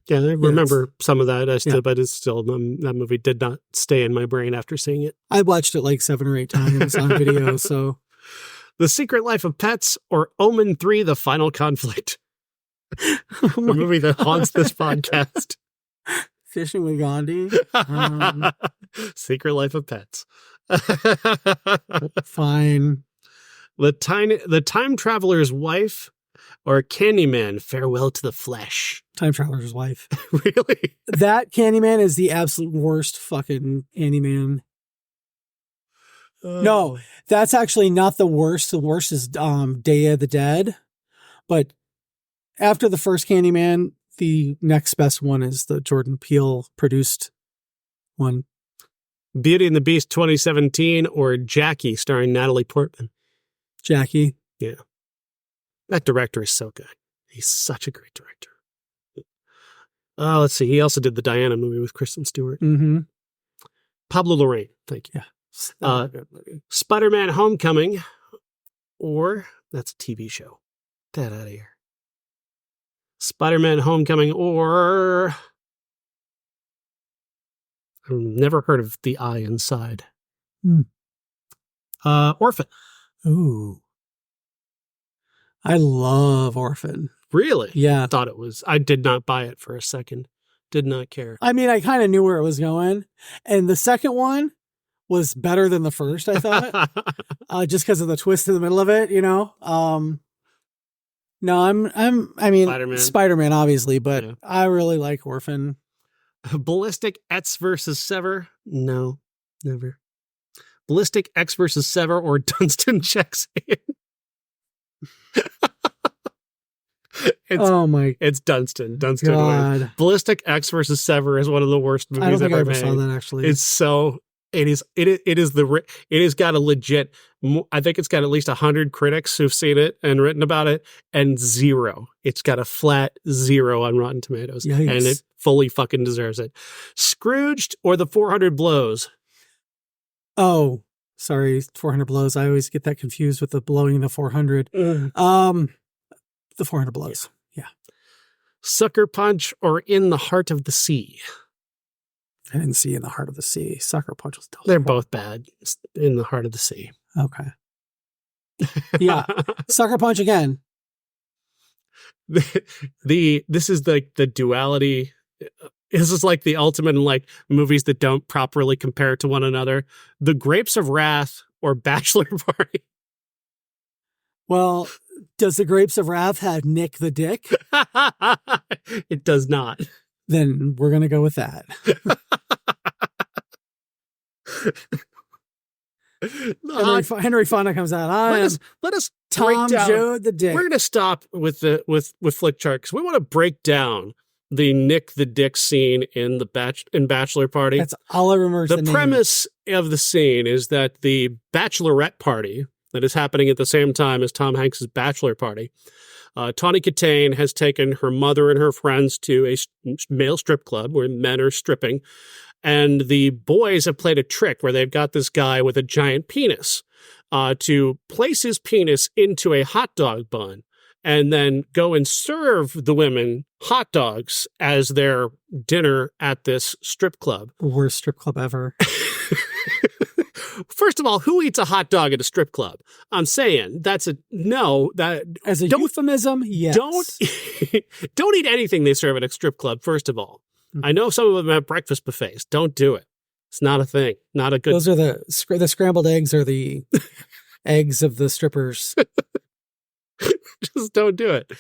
Yeah, I remember some of that, but it's still, that movie did not stay in my brain after seeing it. I watched it like 7 or 8 times on video, so. The Secret Life of Pets or Omen 3, The Final Conflict. The movie that haunts this podcast. Fishing with Gandhi. Secret Life of Pets. Fine. The Time Traveler's Wife or Candyman, Farewell to the Flesh. Time Traveler's Wife. Really? That Candyman is the absolute worst fucking Candyman. No, that's actually not the worst. The worst is Day of the Dead. But after the first Candyman, the next best one is the Jordan Peele produced one. Beauty and the Beast 2017 or Jackie starring Natalie Portman. Jackie. Yeah. That director is so good. He's such a great director. Let's see. He also did the Diana movie with Kristen Stewart. Mm-hmm. Pablo Larraín. Thank you. Yeah. Spider-Man Homecoming or that's a TV show. Get that out of here. Spider-Man Homecoming or I've never heard of The Eye Inside. Orphan. Ooh. I love Orphan. Really? Yeah. I did not buy it for a second. Did not care. I mean, I kind of knew where it was going. And the second one was better than the first, I thought. Just because of the twist in the middle of it, No, Spider-Man obviously, but yeah. I really like Orphan. Ballistic X versus Sever? No, never. Ballistic X versus Sever or Dunstan checks in? Oh my It's Dunstan. Dunstan wins. God. Ballistic X versus Sever is one of the worst I don't movies think I ever ever saw made. that actually. It's so it has got a legit. I think it's got at least 100 critics who've seen it and written about it, and 0. It's got a flat 0 on Rotten Tomatoes, Yikes. and it fully fucking deserves it. Scrooged or the 400 Blows. Oh, sorry, 400 Blows. I always get that confused with the blowing the 400. The 400 Blows. Yeah. Sucker Punch or In the Heart of the Sea. I didn't see In the Heart of the Sea. Sucker Punch was still. They're both bad. In the Heart of the Sea. Okay. Yeah. Sucker Punch again. This is like the duality. This is like the ultimate in like movies that don't properly compare to one another. The Grapes of Wrath or Bachelor Party. Well, does the Grapes of Wrath have Nick the Dick? It does not. Then we're going to go with that. Henry Fonda comes out. Let us Tom break down. Joe the Dick. We're going to stop with Flick Chart because we want to break down the Nick the Dick scene in Bachelor Party. That's all I remember. The premise of the scene is that the bachelorette party that is happening at the same time as Tom Hanks's bachelor party. Tawny Katane has taken her mother and her friends to a male strip club where men are stripping. And the boys have played a trick where they've got this guy with a giant penis to place his penis into a hot dog bun and then go and serve the women hot dogs as their dinner at this strip club. Worst strip club ever. First of all, who eats a hot dog at a strip club? I'm saying that's a no. That as a euphemism, yes. Don't eat anything they serve at a strip club. First of all, I know some of them have breakfast buffets. Don't do it. It's not a thing. Not a good. Those are the scrambled eggs are the eggs of the strippers. Just don't do it.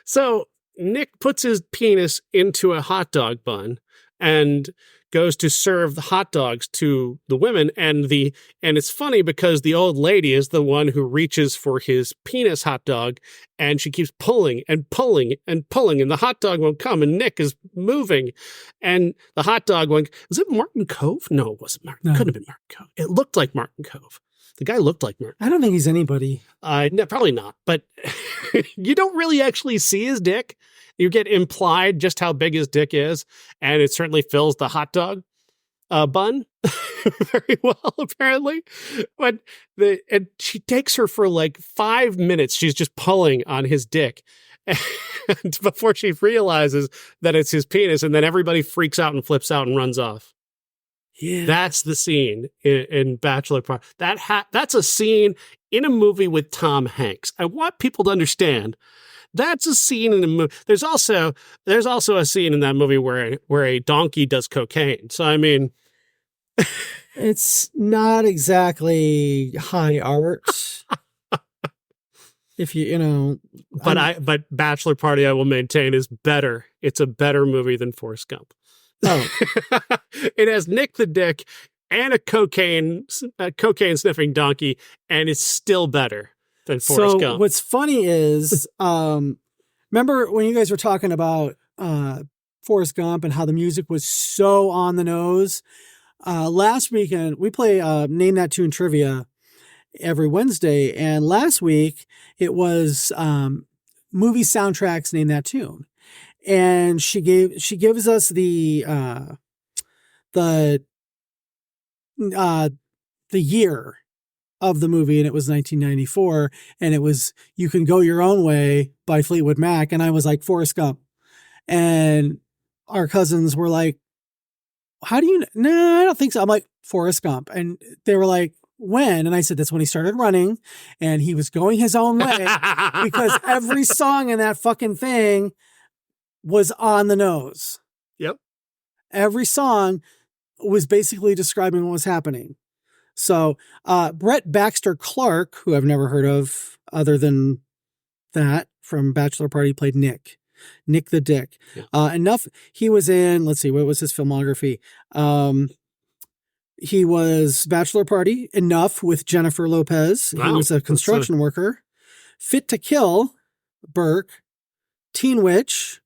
So Nick puts his penis into a hot dog bun and goes to serve the hot dogs to the women. And it's funny because the old lady is the one who reaches for his penis hot dog and she keeps pulling and pulling and pulling and the hot dog won't come and Nick is moving and the hot dog went, was it Martin Cove? No, it wasn't Martin. No. It couldn't have been Martin Cove. It looked like Martin Cove. The guy looked like Martin. I don't think he's anybody. No, probably not. But you don't really actually see his dick. You get implied just how big his dick is, and it certainly fills the hot dog bun very well, apparently. But and she takes her for like 5 minutes. She's just pulling on his dick and before she realizes that it's his penis, and then everybody freaks out and flips out and runs off. Yeah, that's the scene in Bachelor Party. That's a scene in a movie with Tom Hanks. I want people to understand that's a scene in a movie. There's also a scene in that movie where a donkey does cocaine. So I mean, it's not exactly high art. If you know, but Bachelor Party, I will maintain, is better. It's a better movie than Forrest Gump. Oh, it has Nick the Dick and a cocaine sniffing donkey, and it's still better than Forrest Gump. What's funny is, remember when you guys were talking about Forrest Gump and how the music was so on the nose? Last weekend we play Name That Tune trivia every Wednesday, and last week it was movie soundtracks Name That Tune. And she gives us the year of the movie, and it was 1994, and it was You Can Go Your Own Way by Fleetwood Mac, and I was like, Forrest Gump. And our cousins were like, how do you know? No, I don't think so. I'm like, Forrest Gump. And they were like, when? And I said, that's when he started running and he was going his own way because every song in that fucking thing was on the nose. Yep. Every song was basically describing what was happening. So Brett Baxter Clark, who I've never heard of other than that from Bachelor Party, played Nick the Dick. Yeah. He was in, let's see, what was his filmography? He was Bachelor Party, Enough with Jennifer Lopez. Wow. He was a construction worker. Fit to Kill, Burke. Teen Witch,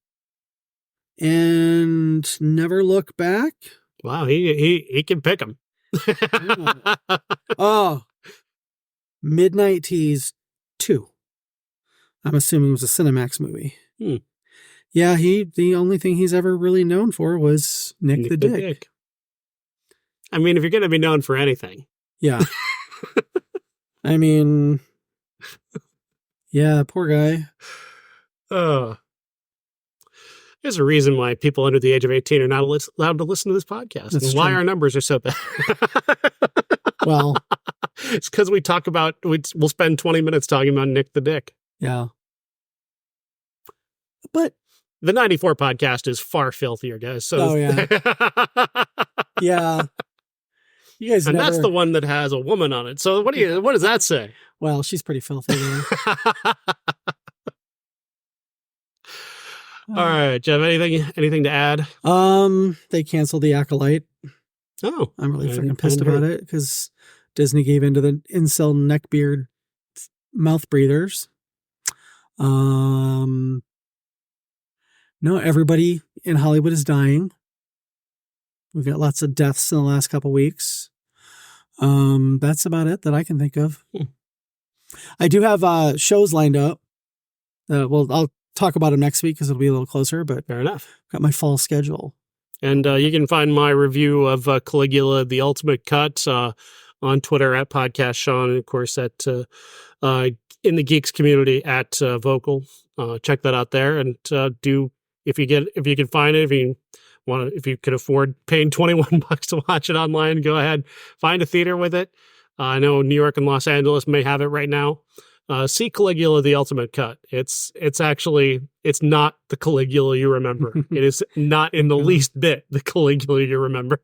and Never Look Back. Wow, he can pick them. Oh, Midnight Tease 2. I'm assuming it was a Cinemax movie. Yeah, the only thing he's ever really known for was Nick the Dick. I mean, if you're going to be known for anything. Yeah. I mean, yeah, poor guy. There's a reason why people under the age of 18 are not allowed to listen to this podcast. That's And why true. our numbers are so bad. Well, it's because we'll spend 20 minutes talking about Nick the Dick. yeah. But the 94 podcast is far filthier, guys. So yeah. Yeah. You guys and that's the one that has a woman on it. So what does that say? Well, she's pretty filthy. All right, Jeff, anything to add? They canceled The Acolyte. Oh. I'm really freaking pissed about it because Disney gave in to the incel neckbeard mouth breathers. No, everybody in Hollywood is dying. We've got lots of deaths in the last couple weeks. That's about it that I can think of. I do have shows lined up. I'll talk about them next week because it'll be a little closer, but fair enough. Got my fall schedule. And you can find my review of Caligula, The Ultimate Cut on Twitter at Podcast Sean, and of course at in the Geeks community at Vocal. Check that out there, and if you can find it, if you can afford paying $21 to watch it online, go ahead, find a theater with it. I know New York and Los Angeles may have it right now. See Caligula, The Ultimate Cut. It's not the Caligula you remember. It is not in the least bit the Caligula you remember.